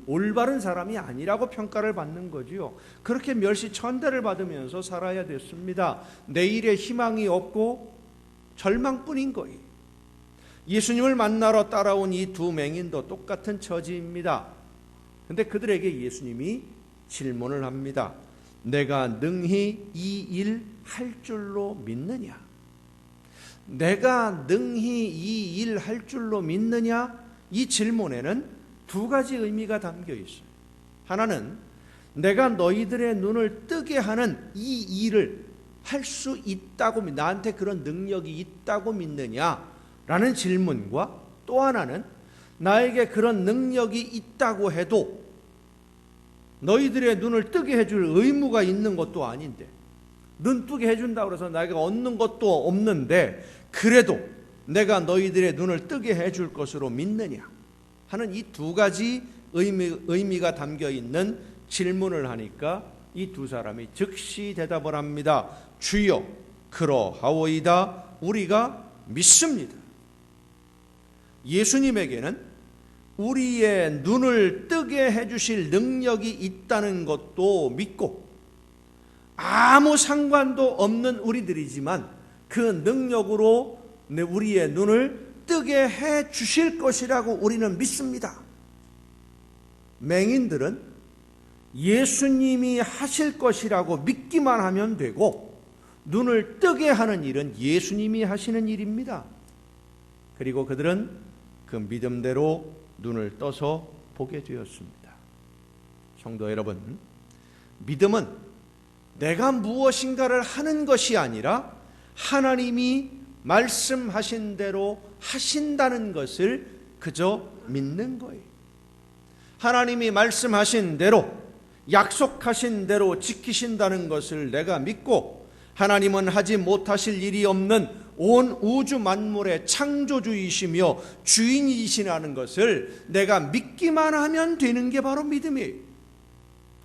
올바른 사람이 아니라고 평가를 받는 거지요. 그렇게 멸시 천대를 받으면서 살아야 됐습니다. 내일의 희망이 없고 절망뿐인 거예요. 예수님을 만나러 따라온 이 두 맹인도 똑같은 처지입니다. 근데 그들에게 예수님이 질문을 합니다. 내가 능히 이 일 할 줄로 믿느냐? 내가 능히 이 일 할 줄로 믿느냐? 이 질문에는 두 가지 의미가 담겨 있어요. 하나는 내가 너희들의 눈을 뜨게 하는 이 일을 할 수 있다고, 나한테 그런 능력이 있다고 믿느냐라는 질문과, 또 하나는 나에게 그런 능력이 있다고 해도 너희들의 눈을 뜨게 해줄 의무가 있는 것도 아닌데, 눈 뜨게 해준다고 해서 내가 얻는 것도 없는데 그래도 내가 너희들의 눈을 뜨게 해줄 것으로 믿느냐 하는 이 두 가지 의미가 담겨 있는 질문을 하니까 이 두 사람이 즉시 대답을 합니다. 주여, 그러하오이다. 우리가 믿습니다. 예수님에게는 우리의 눈을 뜨게 해주실 능력이 있다는 것도 믿고, 아무 상관도 없는 우리들이지만 그 능력으로 우리의 눈을 뜨게 해 주실 것이라고 우리는 믿습니다. 맹인들은 예수님이 하실 것이라고 믿기만 하면 되고, 눈을 뜨게 하는 일은 예수님이 하시는 일입니다. 그리고 그들은 그 믿음대로 눈을 떠서 보게 되었습니다. 성도 여러분, 믿음은 내가 무엇인가를 하는 것이 아니라 하나님이 말씀하신 대로 하신다는 것을 그저 믿는 거예요. 하나님이 말씀하신 대로, 약속하신 대로 지키신다는 것을 내가 믿고, 하나님은 하지 못하실 일이 없는 온 우주 만물의 창조주이시며 주인이시라는 것을 내가 믿기만 하면 되는 게 바로 믿음이에요.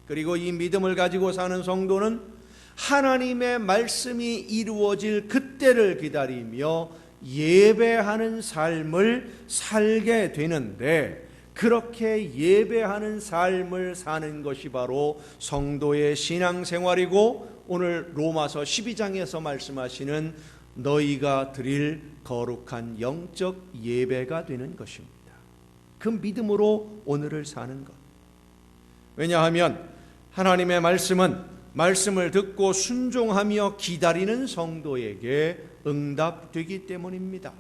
그리고 이 믿음을 가지고 사는 성도는 하나님의 말씀이 이루어질 그때를 기다리며 예배하는 삶을 살게 되는데, 그렇게 예배하는 삶을 사는 것이 바로 성도의 신앙생활이고, 오늘 로마서 12장에서 말씀하시는 너희가 드릴 거룩한 영적 예배가 되는 것입니다. 그 믿음으로 오늘을 사는 것. 왜냐하면 하나님의 말씀을 듣고 순종하며 기다리는 성도에게 응답되기 때문입니다.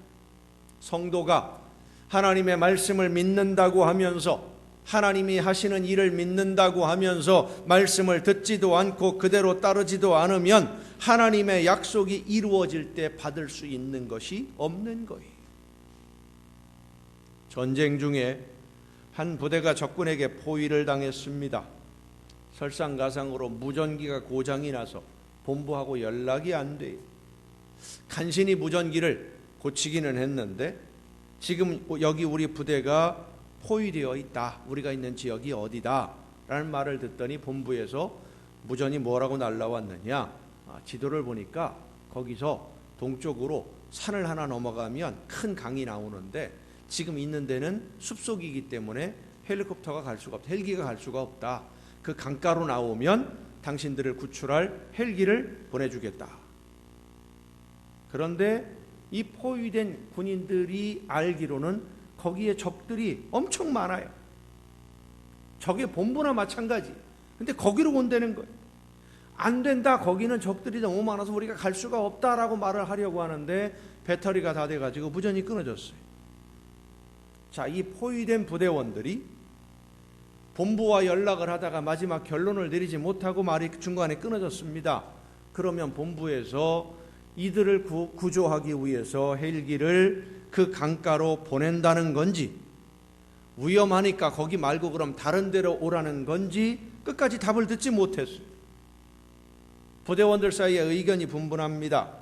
성도가 하나님의 말씀을 믿는다고 하면서, 하나님이 하시는 일을 믿는다고 하면서 말씀을 듣지도 않고 그대로 따르지도 않으면 하나님의 약속이 이루어질 때 받을 수 있는 것이 없는 거예요. 전쟁 중에 한 부대가 적군에게 포위를 당했습니다. 설상가상으로 무전기가 고장이 나서 본부하고 연락이 안 돼요. 간신히 무전기를 고치기는 했는데, 지금 여기 우리 부대가 포위되어 있다, 우리가 있는 지역이 어디다 라는 말을 듣더니 본부에서 무전이 뭐라고 날라왔느냐, 지도를 보니까 거기서 동쪽으로 산을 하나 넘어가면 큰 강이 나오는데 지금 있는 데는 숲속이기 때문에 헬리콥터가 갈 수가 없다, 헬기가 갈 수가 없다. 그 강가로 나오면 당신들을 구출할 헬기를 보내주겠다. 그런데 이 포위된 군인들이 알기로는 거기에 적들이 엄청 많아요. 적의 본부나 마찬가지. 근데 거기로 온다는 거예요. 안 된다, 거기는 적들이 너무 많아서 우리가 갈 수가 없다라고 말을 하려고 하는데 배터리가 다 돼가지고 무전이 끊어졌어요. 자, 이 포위된 부대원들이 본부와 연락을 하다가 마지막 결론을 내리지 못하고 말이 중간에 끊어졌습니다. 그러면 본부에서 이들을 구조하기 위해서 헬기를 그 강가로 보낸다는 건지, 위험하니까 거기 말고 그럼 다른 데로 오라는 건지 끝까지 답을 듣지 못했어요. 부대원들 사이에 의견이 분분합니다.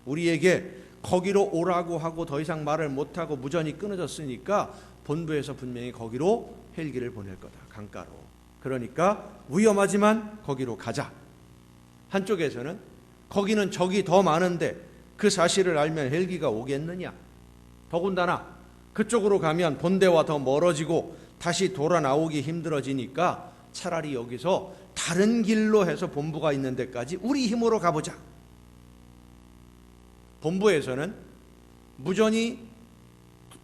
우리에게 거기로 오라고 하고 더 이상 말을 못하고 무전이 끊어졌으니까 본부에서 분명히 거기로 헬기를 보낼 거다, 강가로. 그러니까 위험하지만 거기로 가자. 한쪽에서는 거기는 적이 더 많은데 그 사실을 알면 헬기가 오겠느냐, 더군다나 그쪽으로 가면 본대와 더 멀어지고 다시 돌아 나오기 힘들어지니까 차라리 여기서 다른 길로 해서 본부가 있는 데까지 우리 힘으로 가보자. 본부에서는 무전이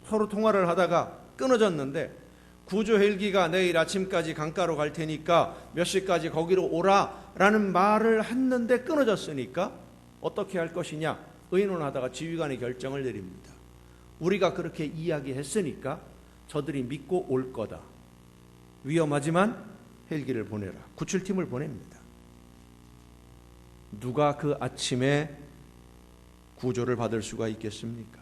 서로 통화를 하다가 끊어졌는데 구조 헬기가 내일 아침까지 강가로 갈 테니까 몇 시까지 거기로 오라라는 말을 했는데 끊어졌으니까 어떻게 할 것이냐 의논하다가 지휘관이 결정을 내립니다. 우리가 그렇게 이야기했으니까 저들이 믿고 올 거다. 위험하지만 헬기를 보내라. 구출팀을 보냅니다. 누가 그 아침에 구조를 받을 수가 있겠습니까?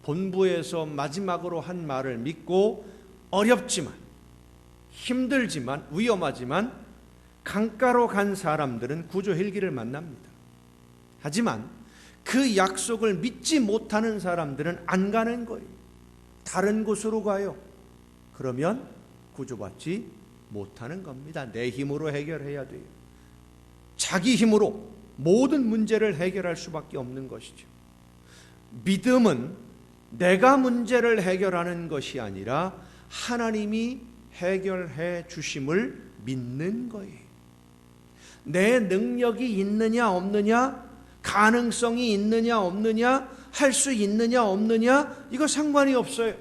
본부에서 마지막으로 한 말을 믿고 어렵지만, 힘들지만, 위험하지만 강가로 간 사람들은 구조 헬기를 만납니다. 하지만 그 약속을 믿지 못하는 사람들은 안 가는 거예요. 다른 곳으로 가요. 그러면 구조받지 못하는 겁니다. 내 힘으로 해결해야 돼요. 자기 힘으로 모든 문제를 해결할 수밖에 없는 것이죠. 믿음은 내가 문제를 해결하는 것이 아니라 하나님이 해결해 주심을 믿는 거예요. 내 능력이 있느냐 없느냐, 가능성이 있느냐 없느냐, 할 수 있느냐 없느냐, 이거 상관이 없어요.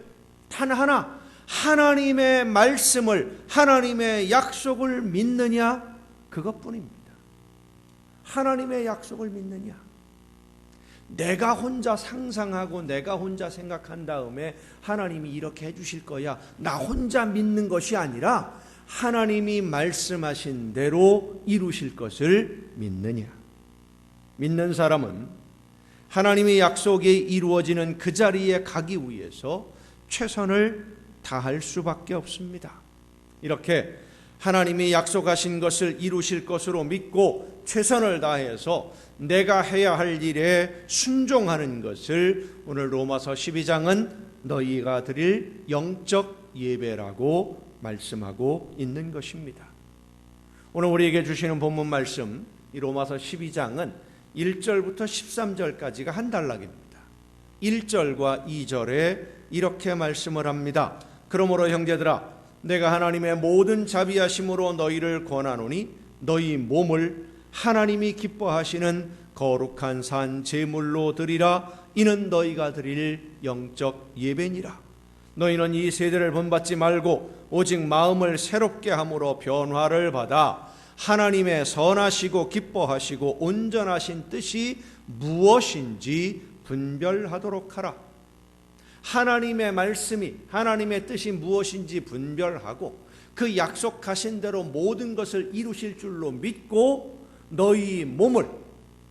단 하나, 하나님의 말씀을, 하나님의 약속을 믿느냐, 그것뿐입니다. 하나님의 약속을 믿느냐. 내가 혼자 상상하고 내가 혼자 생각한 다음에 하나님이 이렇게 해주실 거야, 나 혼자 믿는 것이 아니라 하나님이 말씀하신 대로 이루실 것을 믿느냐. 믿는 사람은 하나님의 약속이 이루어지는 그 자리에 가기 위해서 최선을 다할 수밖에 없습니다. 이렇게 하나님이 약속하신 것을 이루실 것으로 믿고 최선을 다해서 내가 해야 할 일에 순종하는 것을 오늘 로마서 12장은 너희가 드릴 영적 예배라고 말씀하고 있는 것입니다. 오늘 우리에게 주시는 본문 말씀, 이 로마서 12장은 1절부터 13절까지가 한 단락입니다. 1절과 2절에 이렇게 말씀을 합니다. 그러므로 형제들아, 내가 하나님의 모든 자비하심으로 너희를 권하노니 너희 몸을 하나님이 기뻐하시는 거룩한 산 제물로 드리라. 이는 너희가 드릴 영적 예배니라. 너희는 이 세대를 본받지 말고 오직 마음을 새롭게 함으로 변화를 받아 하나님의 선하시고 기뻐하시고 온전하신 뜻이 무엇인지 분별하도록 하라. 하나님의 말씀이, 하나님의 뜻이 무엇인지 분별하고 그 약속하신 대로 모든 것을 이루실 줄로 믿고 너희 몸을,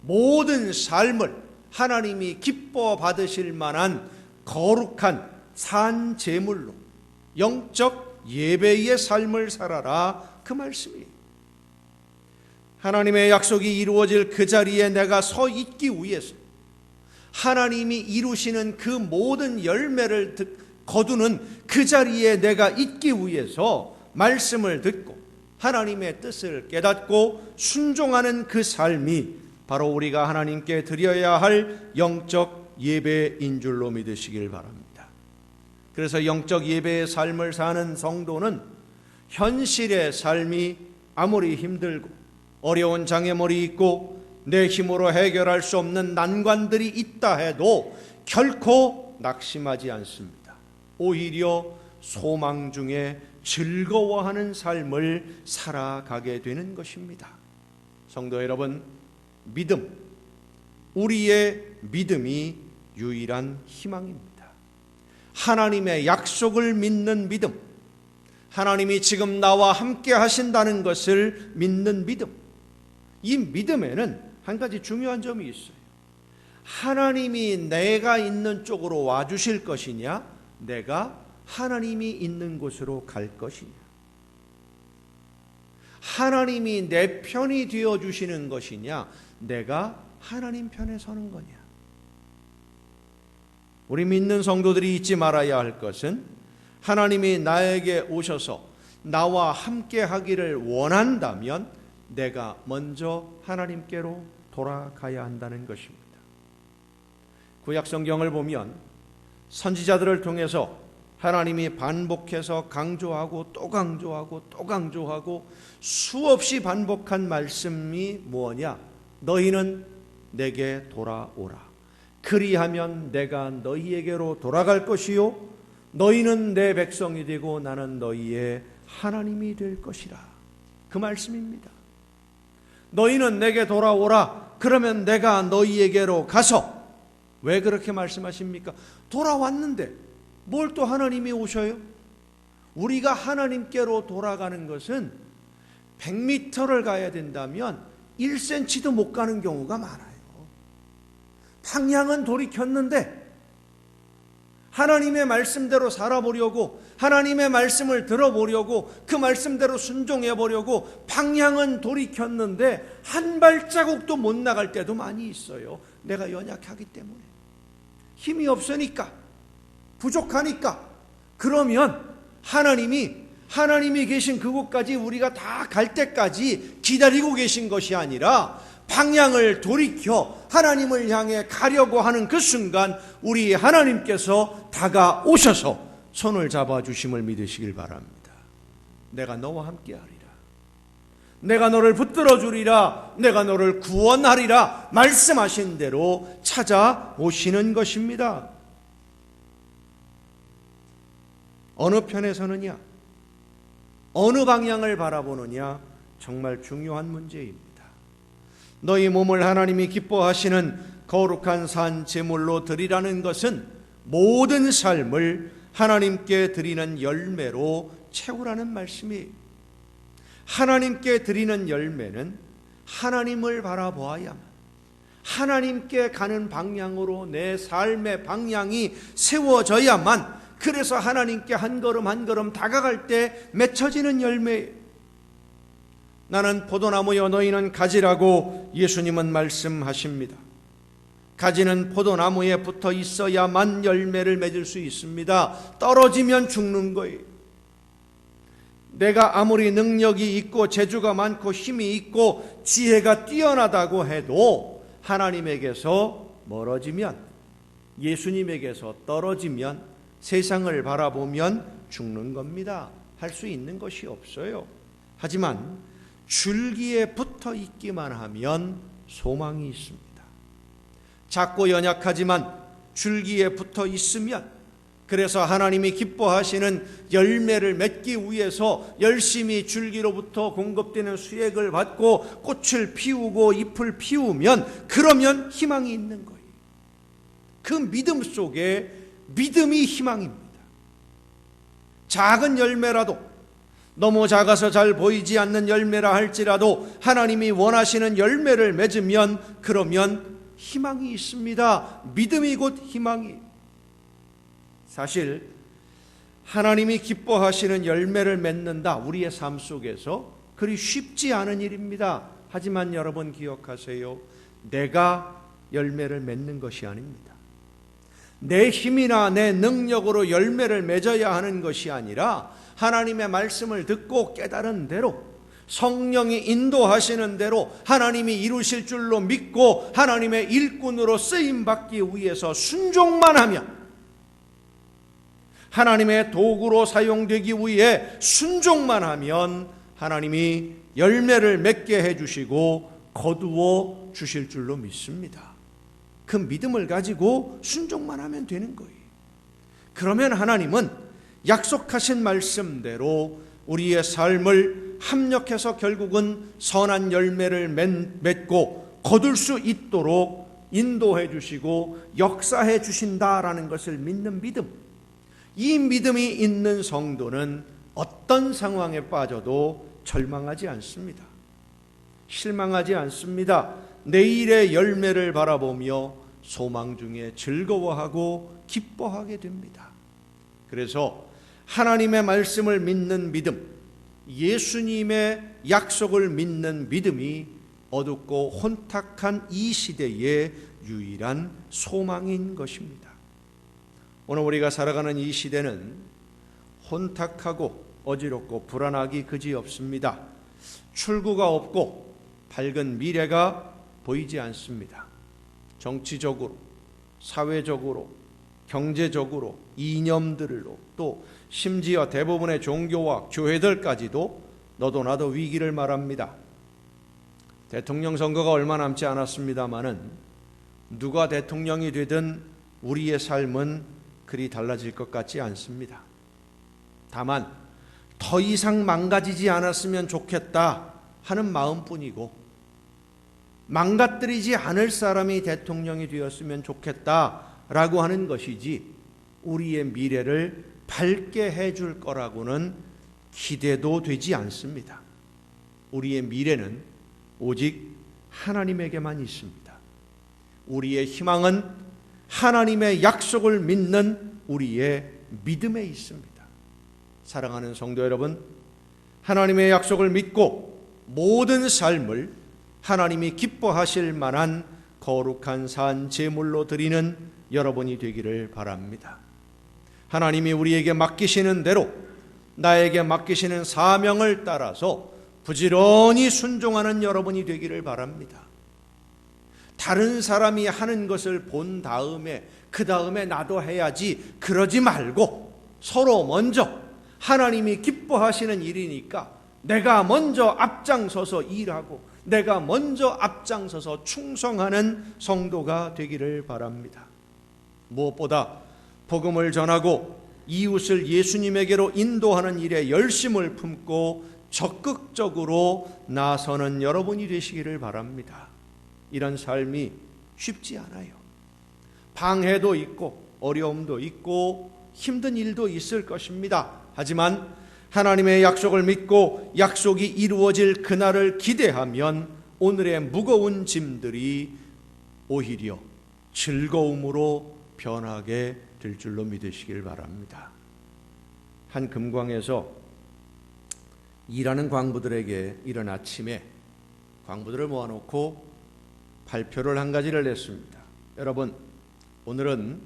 모든 삶을 하나님이 기뻐 받으실 만한 거룩한 산 제물로 영적 예배의 삶을 살아라, 그 말씀이에요. 하나님의 약속이 이루어질 그 자리에 내가 서 있기 위해서, 하나님이 이루시는 그 모든 열매를 거두는 그 자리에 내가 있기 위해서 말씀을 듣고 하나님의 뜻을 깨닫고 순종하는 그 삶이 바로 우리가 하나님께 드려야 할 영적 예배인 줄로 믿으시길 바랍니다. 그래서 영적 예배의 삶을 사는 성도는 현실의 삶이 아무리 힘들고 어려운 장애물이 있고 내 힘으로 해결할 수 없는 난관들이 있다 해도 결코 낙심하지 않습니다. 오히려 소망 중에 즐거워하는 삶을 살아가게 되는 것입니다. 성도 여러분, 믿음, 우리의 믿음이 유일한 희망입니다. 하나님의 약속을 믿는 믿음, 하나님이 지금 나와 함께 하신다는 것을 믿는 믿음, 이 믿음에는 한 가지 중요한 점이 있어요. 하나님이 내가 있는 쪽으로 와주실 것이냐, 내가 하나님이 있는 곳으로 갈 것이냐. 하나님이 내 편이 되어주시는 것이냐, 내가 하나님 편에 서는 거냐. 우리 믿는 성도들이 잊지 말아야 할 것은 하나님이 나에게 오셔서 나와 함께 하기를 원한다면 내가 먼저 하나님께로 돌아가야 한다는 것입니다. 구약 성경을 보면 선지자들을 통해서 하나님이 반복해서 강조하고 또 강조하고 또 강조하고 수없이 반복한 말씀이 뭐냐? 너희는 내게 돌아오라. 그리하면 내가 너희에게로 돌아갈 것이요 너희는 내 백성이 되고 나는 너희의 하나님이 될 것이라. 그 말씀입니다. 너희는 내게 돌아오라. 그러면 내가 너희에게로 가서, 왜 그렇게 말씀하십니까? 돌아왔는데 뭘 또 하나님이 오셔요? 우리가 하나님께로 돌아가는 것은 100m를 가야 된다면 1cm도 못 가는 경우가 많아요. 방향은 돌이켰는데 하나님의 말씀대로 살아보려고, 하나님의 말씀을 들어보려고, 그 말씀대로 순종해보려고 방향은 돌이켰는데 한 발자국도 못 나갈 때도 많이 있어요. 내가 연약하기 때문에, 힘이 없으니까, 부족하니까. 그러면 하나님이 계신 그곳까지 우리가 다 갈 때까지 기다리고 계신 것이 아니라 방향을 돌이켜 하나님을 향해 가려고 하는 그 순간 우리 하나님께서 다가오셔서 손을 잡아주심을 믿으시길 바랍니다. 내가 너와 함께하리라. 내가 너를 붙들어 주리라. 내가 너를 구원하리라. 말씀하신 대로 찾아오시는 것입니다. 어느 편에 서느냐, 어느 방향을 바라보느냐, 정말 중요한 문제입니다. 너희 몸을 하나님이 기뻐하시는 거룩한 산 제물로 드리라는 것은 모든 삶을 하나님께 드리는 열매로 채우라는 말씀이에요. 하나님께 드리는 열매는 하나님을 바라보아야만, 하나님께 가는 방향으로 내 삶의 방향이 세워져야만, 그래서 하나님께 한 걸음 한 걸음 다가갈 때 맺혀지는 열매. 나는 포도나무여 너희는 가지라고 예수님은 말씀하십니다. 가지는 포도나무에 붙어 있어야만 열매를 맺을 수 있습니다. 떨어지면 죽는 거예요. 내가 아무리 능력이 있고 재주가 많고 힘이 있고 지혜가 뛰어나다고 해도 하나님에게서 멀어지면, 예수님에게서 떨어지면, 세상을 바라보면 죽는 겁니다. 할 수 있는 것이 없어요. 하지만 줄기에 붙어 있기만 하면 소망이 있습니다. 작고 연약하지만 줄기에 붙어 있으면, 그래서 하나님이 기뻐하시는 열매를 맺기 위해서 열심히 줄기로부터 공급되는 수액을 받고 꽃을 피우고 잎을 피우면, 그러면 희망이 있는 거예요. 그 믿음 속에 믿음이 희망입니다. 작은 열매라도, 너무 작아서 잘 보이지 않는 열매라 할지라도 하나님이 원하시는 열매를 맺으면, 그러면 희망이 있습니다. 믿음이 곧 희망이. 사실 하나님이 기뻐하시는 열매를 맺는다, 우리의 삶 속에서 그리 쉽지 않은 일입니다. 하지만 여러분 기억하세요. 내가 열매를 맺는 것이 아닙니다. 내 힘이나 내 능력으로 열매를 맺어야 하는 것이 아니라 하나님의 말씀을 듣고 깨달은 대로, 성령이 인도하시는 대로 하나님이 이루실 줄로 믿고 하나님의 일꾼으로 쓰임받기 위해서 순종만 하면, 하나님의 도구로 사용되기 위해 순종만 하면 하나님이 열매를 맺게 해주시고 거두어 주실 줄로 믿습니다. 그 믿음을 가지고 순종만 하면 되는 거예요. 그러면 하나님은 약속하신 말씀대로 우리의 삶을 합력해서 결국은 선한 열매를 맺고 거둘 수 있도록 인도해 주시고 역사해 주신다라는 것을 믿는 믿음. 이 믿음이 있는 성도는 어떤 상황에 빠져도 절망하지 않습니다. 실망하지 않습니다. 내일의 열매를 바라보며 소망 중에 즐거워하고 기뻐하게 됩니다. 그래서 하나님의 말씀을 믿는 믿음, 예수님의 약속을 믿는 믿음이 어둡고 혼탁한 이 시대의 유일한 소망인 것입니다. 오늘 우리가 살아가는 이 시대는 혼탁하고 어지럽고 불안하기 그지없습니다. 출구가 없고 밝은 미래가 보이지 않습니다. 정치적으로, 사회적으로, 경제적으로, 이념들로, 또 심지어 대부분의 종교와 교회들까지도 너도 나도 위기를 말합니다. 대통령 선거가 얼마 남지 않았습니다마는 누가 대통령이 되든 우리의 삶은 그리 달라질 것 같지 않습니다. 다만 더 이상 망가지지 않았으면 좋겠다 하는 마음뿐이고, 망가뜨리지 않을 사람이 대통령이 되었으면 좋겠다라고 하는 것이지, 우리의 미래를 밝게 해줄 거라고는 기대도 되지 않습니다. 우리의 미래는 오직 하나님에게만 있습니다. 우리의 희망은 하나님의 약속을 믿는 우리의 믿음에 있습니다. 사랑하는 성도 여러분, 하나님의 약속을 믿고 모든 삶을 하나님이 기뻐하실 만한 거룩한 산 제물로 드리는 여러분이 되기를 바랍니다. 하나님이 우리에게 맡기시는 대로, 나에게 맡기시는 사명을 따라서 부지런히 순종하는 여러분이 되기를 바랍니다. 다른 사람이 하는 것을 본 다음에 그 다음에 나도 해야지, 그러지 말고 서로 먼저, 하나님이 기뻐하시는 일이니까 내가 먼저 앞장서서 일하고 내가 먼저 앞장서서 충성하는 성도가 되기를 바랍니다. 무엇보다 복음을 전하고 이웃을 예수님에게로 인도하는 일에 열심을 품고 적극적으로 나서는 여러분이 되시기를 바랍니다. 이런 삶이 쉽지 않아요. 방해도 있고 어려움도 있고 힘든 일도 있을 것입니다. 하지만 하나님의 약속을 믿고 약속이 이루어질 그날을 기대하면 오늘의 무거운 짐들이 오히려 즐거움으로 변하게 될 줄로 믿으시길 바랍니다. 한 금광에서 일하는 광부들에게 이른 아침에 광부들을 모아놓고 발표를 한 가지를 냈습니다. 여러분, 오늘은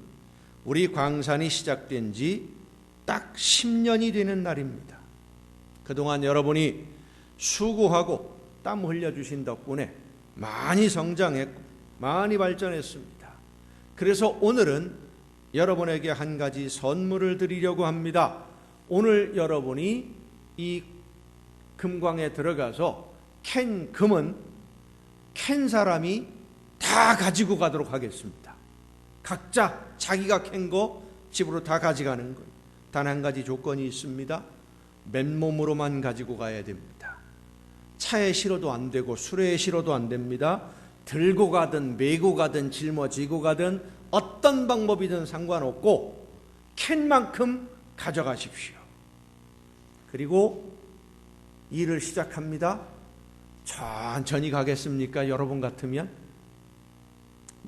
우리 광산이 시작된 지 딱 10년이 되는 날입니다. 그동안 여러분이 수고하고 땀 흘려주신 덕분에 많이 성장했고 많이 발전했습니다. 그래서 오늘은 여러분에게 한 가지 선물을 드리려고 합니다. 오늘 여러분이 이 금광에 들어가서 캔 금은 캔 사람이 다 가지고 가도록 하겠습니다. 각자 자기가 캔 거 집으로 다 가져가는 거예요. 단 한 가지 조건이 있습니다. 맨몸으로만 가지고 가야 됩니다. 차에 실어도 안 되고 수레에 실어도 안 됩니다. 들고 가든 메고 가든 짊어지고 가든 어떤 방법이든 상관없고 캔만큼 가져가십시오. 그리고 일을 시작합니다. 천천히 가겠습니까? 여러분 같으면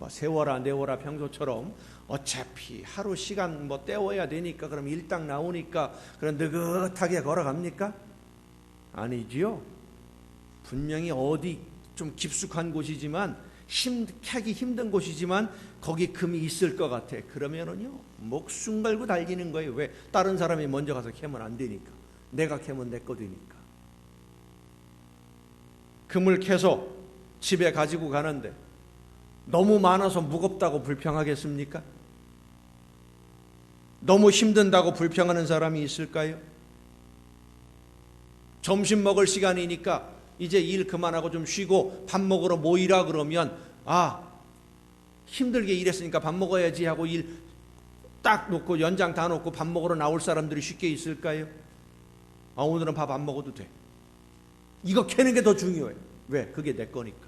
세워라 내워라 평소처럼 어차피 하루 시간 때워야 되니까 그럼 일당 나오니까 그럼 느긋하게 걸어갑니까? 아니지요. 분명히 어디 좀 깊숙한 곳이지만 캐기 힘든 곳이지만 거기 금이 있을 것 같아. 그러면은요 목숨 걸고 달리는 거예요. 왜? 다른 사람이 먼저 가서 캐면 안 되니까. 내가 캐면 내 거 되니까. 금을 캐서 집에 가지고 가는데 너무 많아서 무겁다고 불평하겠습니까? 너무 힘든다고 불평하는 사람이 있을까요? 점심 먹을 시간이니까 이제 일 그만하고 좀 쉬고 밥 먹으러 모이라 그러면 힘들게 일했으니까 밥 먹어야지 하고 일 딱 놓고 연장 다 놓고 밥 먹으러 나올 사람들이 쉽게 있을까요? 오늘은 밥 안 먹어도 돼. 이거 캐는 게 더 중요해. 왜? 그게 내 거니까.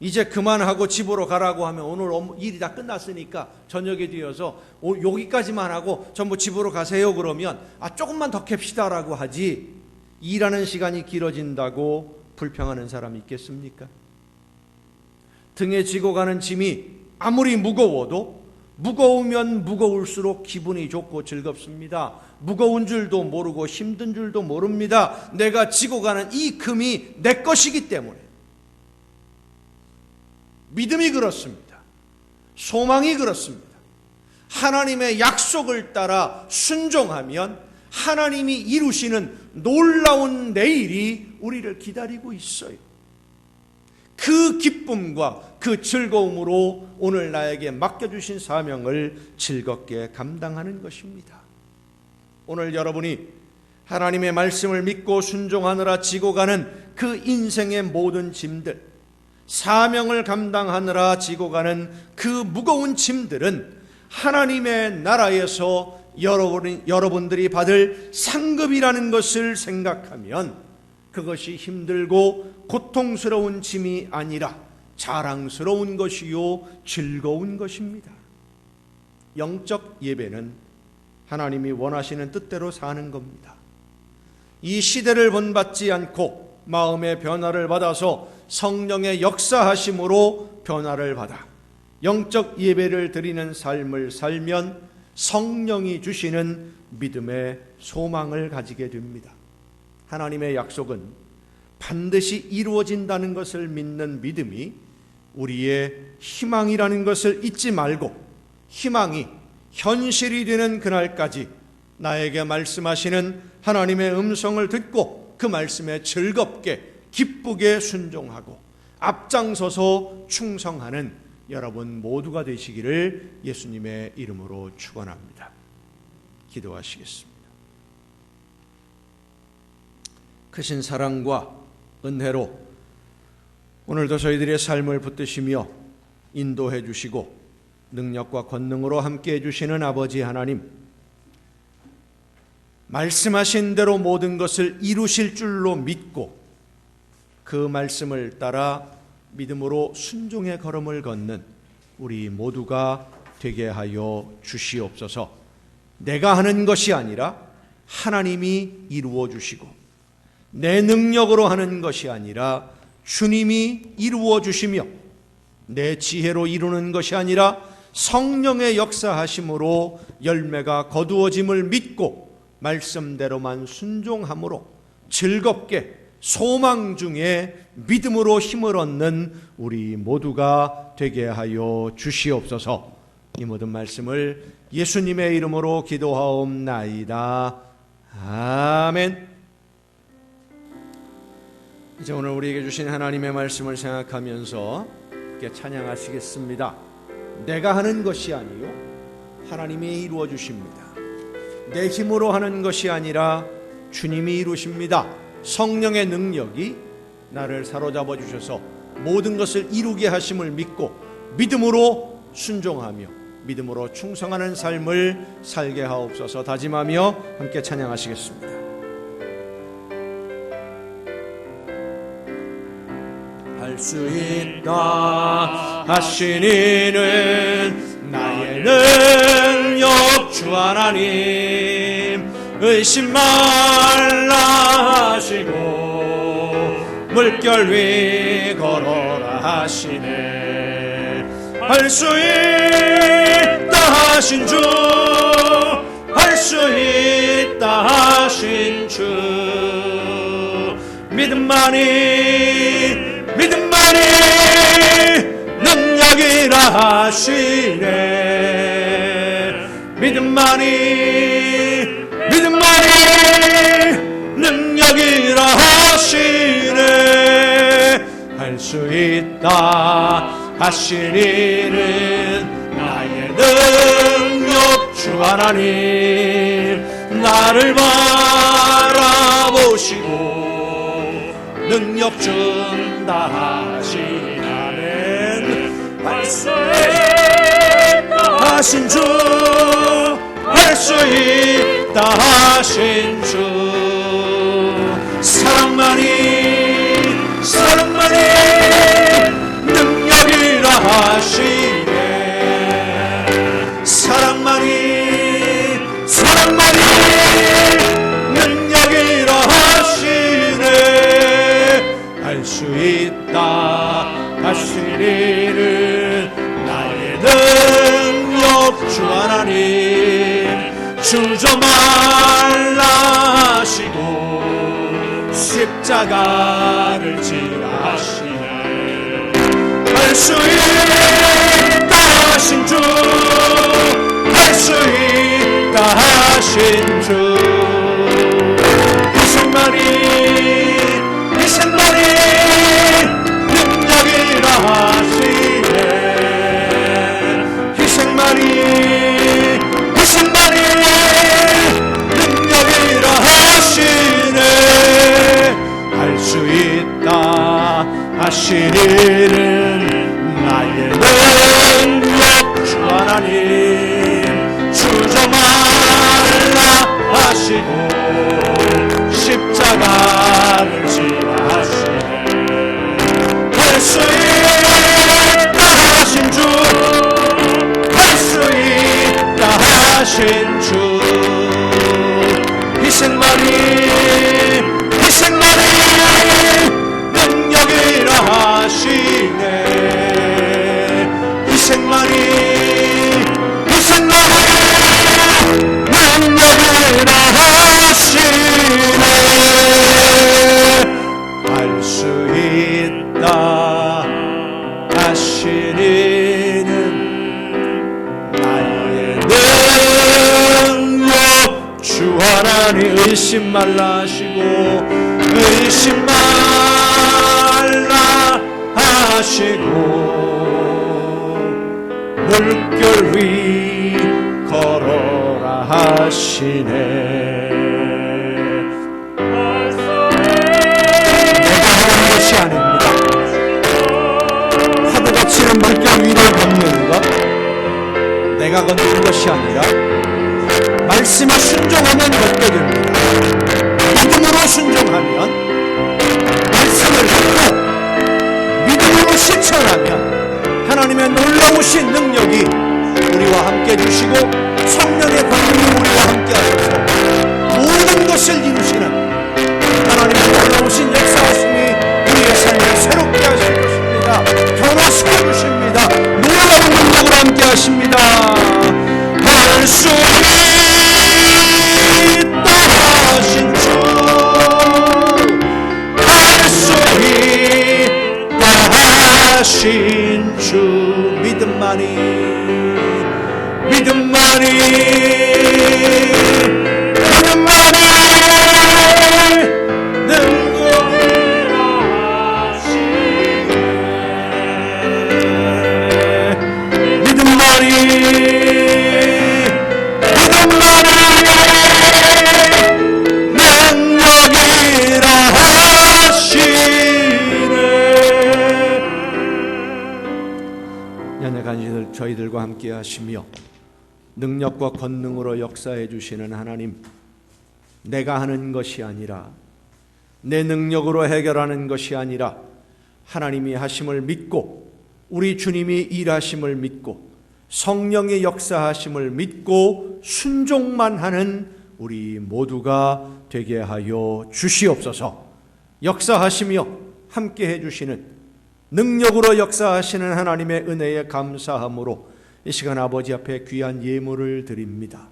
이제 그만하고 집으로 가라고 하면 오늘 일이 다 끝났으니까 저녁에 뒤어서 여기까지만 하고 전부 집으로 가세요 그러면 조금만 더 캡시다라고 하지, 일하는 시간이 길어진다고 불평하는 사람이 있겠습니까? 등에 지고 가는 짐이 아무리 무거워도 무거우면 무거울수록 기분이 좋고 즐겁습니다. 무거운 줄도 모르고 힘든 줄도 모릅니다. 내가 지고 가는 이 금이 내 것이기 때문에. 믿음이 그렇습니다. 소망이 그렇습니다. 하나님의 약속을 따라 순종하면 하나님이 이루시는 놀라운 내일이 우리를 기다리고 있어요. 그 기쁨과 그 즐거움으로 오늘 나에게 맡겨주신 사명을 즐겁게 감당하는 것입니다. 오늘 여러분이 하나님의 말씀을 믿고 순종하느라 지고 가는 그 인생의 모든 짐들, 사명을 감당하느라 지고 가는 그 무거운 짐들은 하나님의 나라에서 여러분들이 받을 상급이라는 것을 생각하면 그것이 힘들고 고통스러운 짐이 아니라 자랑스러운 것이요 즐거운 것입니다. 영적 예배는 하나님이 원하시는 뜻대로 사는 겁니다. 이 시대를 본받지 않고 마음의 변화를 받아서 성령의 역사하심으로 변화를 받아 영적 예배를 드리는 삶을 살면 성령이 주시는 믿음의 소망을 가지게 됩니다. 하나님의 약속은 반드시 이루어진다는 것을 믿는 믿음이 우리의 희망이라는 것을 잊지 말고 희망이 현실이 되는 그날까지 나에게 말씀하시는 하나님의 음성을 듣고 그 말씀에 즐겁게 기쁘게 순종하고 앞장서서 충성하는 여러분 모두가 되시기를 예수님의 이름으로 축원합니다. 기도하시겠습니다. 크신 사랑과 은혜로 오늘도 저희들의 삶을 붙드시며 인도해 주시고 능력과 권능으로 함께 해주시는 아버지 하나님, 말씀하신 대로 모든 것을 이루실 줄로 믿고 그 말씀을 따라 믿음으로 순종의 걸음을 걷는 우리 모두가 되게 하여 주시옵소서. 내가 하는 것이 아니라 하나님이 이루어 주시고 내 능력으로 하는 것이 아니라 주님이 이루어 주시며 내 지혜로 이루는 것이 아니라 성령의 역사하심으로 열매가 거두어짐을 믿고 말씀대로만 순종함으로 즐겁게 소망 중에 믿음으로 힘을 얻는 우리 모두가 되게 하여 주시옵소서. 이 모든 말씀을 예수님의 이름으로 기도하옵나이다. 아멘. 이제 오늘 우리에게 주신 하나님의 말씀을 생각하면서 함께 찬양하시겠습니다. 내가 하는 것이 아니요 하나님이 이루어 주십니다. 내 힘으로 하는 것이 아니라 주님이 이루십니다. 성령의 능력이 나를 사로잡아 주셔서 모든 것을 이루게 하심을 믿고 믿음으로 순종하며 믿음으로 충성하는 삶을 살게 하옵소서. 다짐하며 함께 찬양하시겠습니다. 할 수 있다 하신 이는 나의 능력 주 하나님, 의심 말라 하시고 물결 위 걸어라 하시네. 할 수 있다 하신 주, 할 수 있다 하신 주, 믿음만이 능력이라 하시네. 믿음만이 능력이라 하시네. 할 수 있다 하신 이는 나의 능력 주 하나님, 나를 바라보시고 능력 준다 하시나는. 할 수 있다 하신 주, 할 수 있다 하신 주, 사랑만이 능력이라 하시네. 사랑만이 능력이라 하시네. 할 수 있다 하신 이는 나의 능력 주 하나님, 주저 말라 하시고 십자가를 지라 하시네. 할 수 있다 하신 주, 할 수 있다 하신 주, 희생만이 능력이라 하시네. 희생만이 능력이라 하시네. 할 수 있다 하신 이는 나의 능력 주 하나님, 주저 말라 하시고 십자가를 지라 하시네. 할 수 있다 하신 주, 할 수 있다 하신 주, 희생만이 능력이라 하시네. 희생만이 능력이라 하시네. 할 수 있다 하시네. 하나님 의심 말라 하시고 의심 말라 하시고 물결 위 걸어라 하시네. 내가 하는 것이 아닙니다. 파도가 치는 물결 위를 걷는 것, 내가 걷는 것이 아니라 말씀에 순종하면 걷게 됩니다. 믿음으로 순종하면, 말씀을 듣고 믿음으로 실천하면 하나님의 놀라우신 능력이 우리와 함께 해주시고 성령의 권능이 우리와 함께 하셔서 모든 것을 이루시는 하나님의 놀라우신 역사하심이 우리의 삶을 새롭게 하실 것입니다. 변화시켜 주십니다. 놀라운 능력으로 함께 하십니다. 할 수 있다 하신 주, 할 수 있다 하신 주, 믿음만이 믿음만이 믿음만이 능력이라 하시네. 믿음만이 능력이라 하시네. 연약한 저희들과 함께 하시며 능력과 권능으로 역사해 주시는 하나님, 내가 하는 것이 아니라 내 능력으로 해결하는 것이 아니라 하나님이 하심을 믿고 우리 주님이 일하심을 믿고 성령의 역사하심을 믿고 순종만 하는 우리 모두가 되게 하여 주시옵소서. 역사하시며 함께 해주시는 능력으로 역사하시는 하나님의 은혜에 감사함으로 이 시간 아버지 앞에 귀한 예물을 드립니다.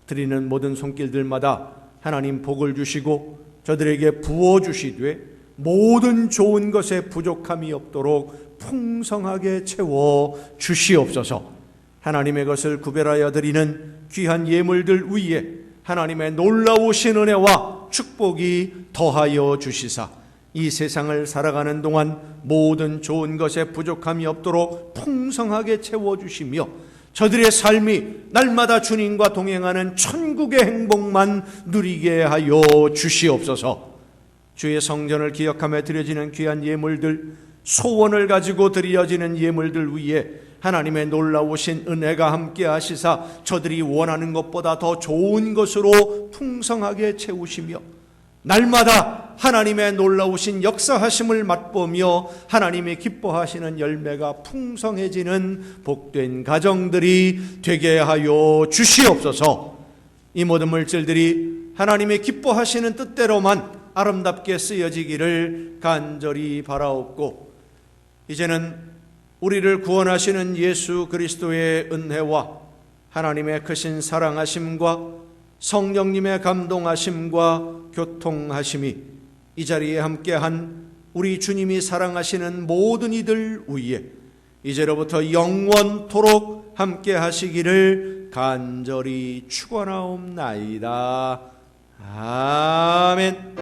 드리는 모든 손길들마다 하나님 복을 주시고 저들에게 부어주시되 모든 좋은 것에 부족함이 없도록 풍성하게 채워 주시옵소서. 하나님의 것을 구별하여 드리는 귀한 예물들 위에 하나님의 놀라우신 은혜와 축복이 더하여 주시사 이 세상을 살아가는 동안 모든 좋은 것에 부족함이 없도록 풍성하게 채워주시며 저들의 삶이 날마다 주님과 동행하는 천국의 행복만 누리게 하여 주시옵소서. 주의 성전을 기억하며 드려지는 귀한 예물들, 소원을 가지고 드려지는 예물들 위에 하나님의 놀라우신 은혜가 함께 하시사 저들이 원하는 것보다 더 좋은 것으로 풍성하게 채우시며 날마다 하나님의 놀라우신 역사하심을 맛보며 하나님이 기뻐하시는 열매가 풍성해지는 복된 가정들이 되게 하여 주시옵소서. 이 모든 물질들이 하나님의 기뻐하시는 뜻대로만 아름답게 쓰여지기를 간절히 바라옵고, 이제는 우리를 구원하시는 예수 그리스도의 은혜와 하나님의 크신 사랑하심과 성령님의 감동하심과 교통하심이 이 자리에 함께한 우리 주님이 사랑하시는 모든 이들 위에 이제로부터 영원토록 함께 하시기를 간절히 축원하옵나이다. 아멘.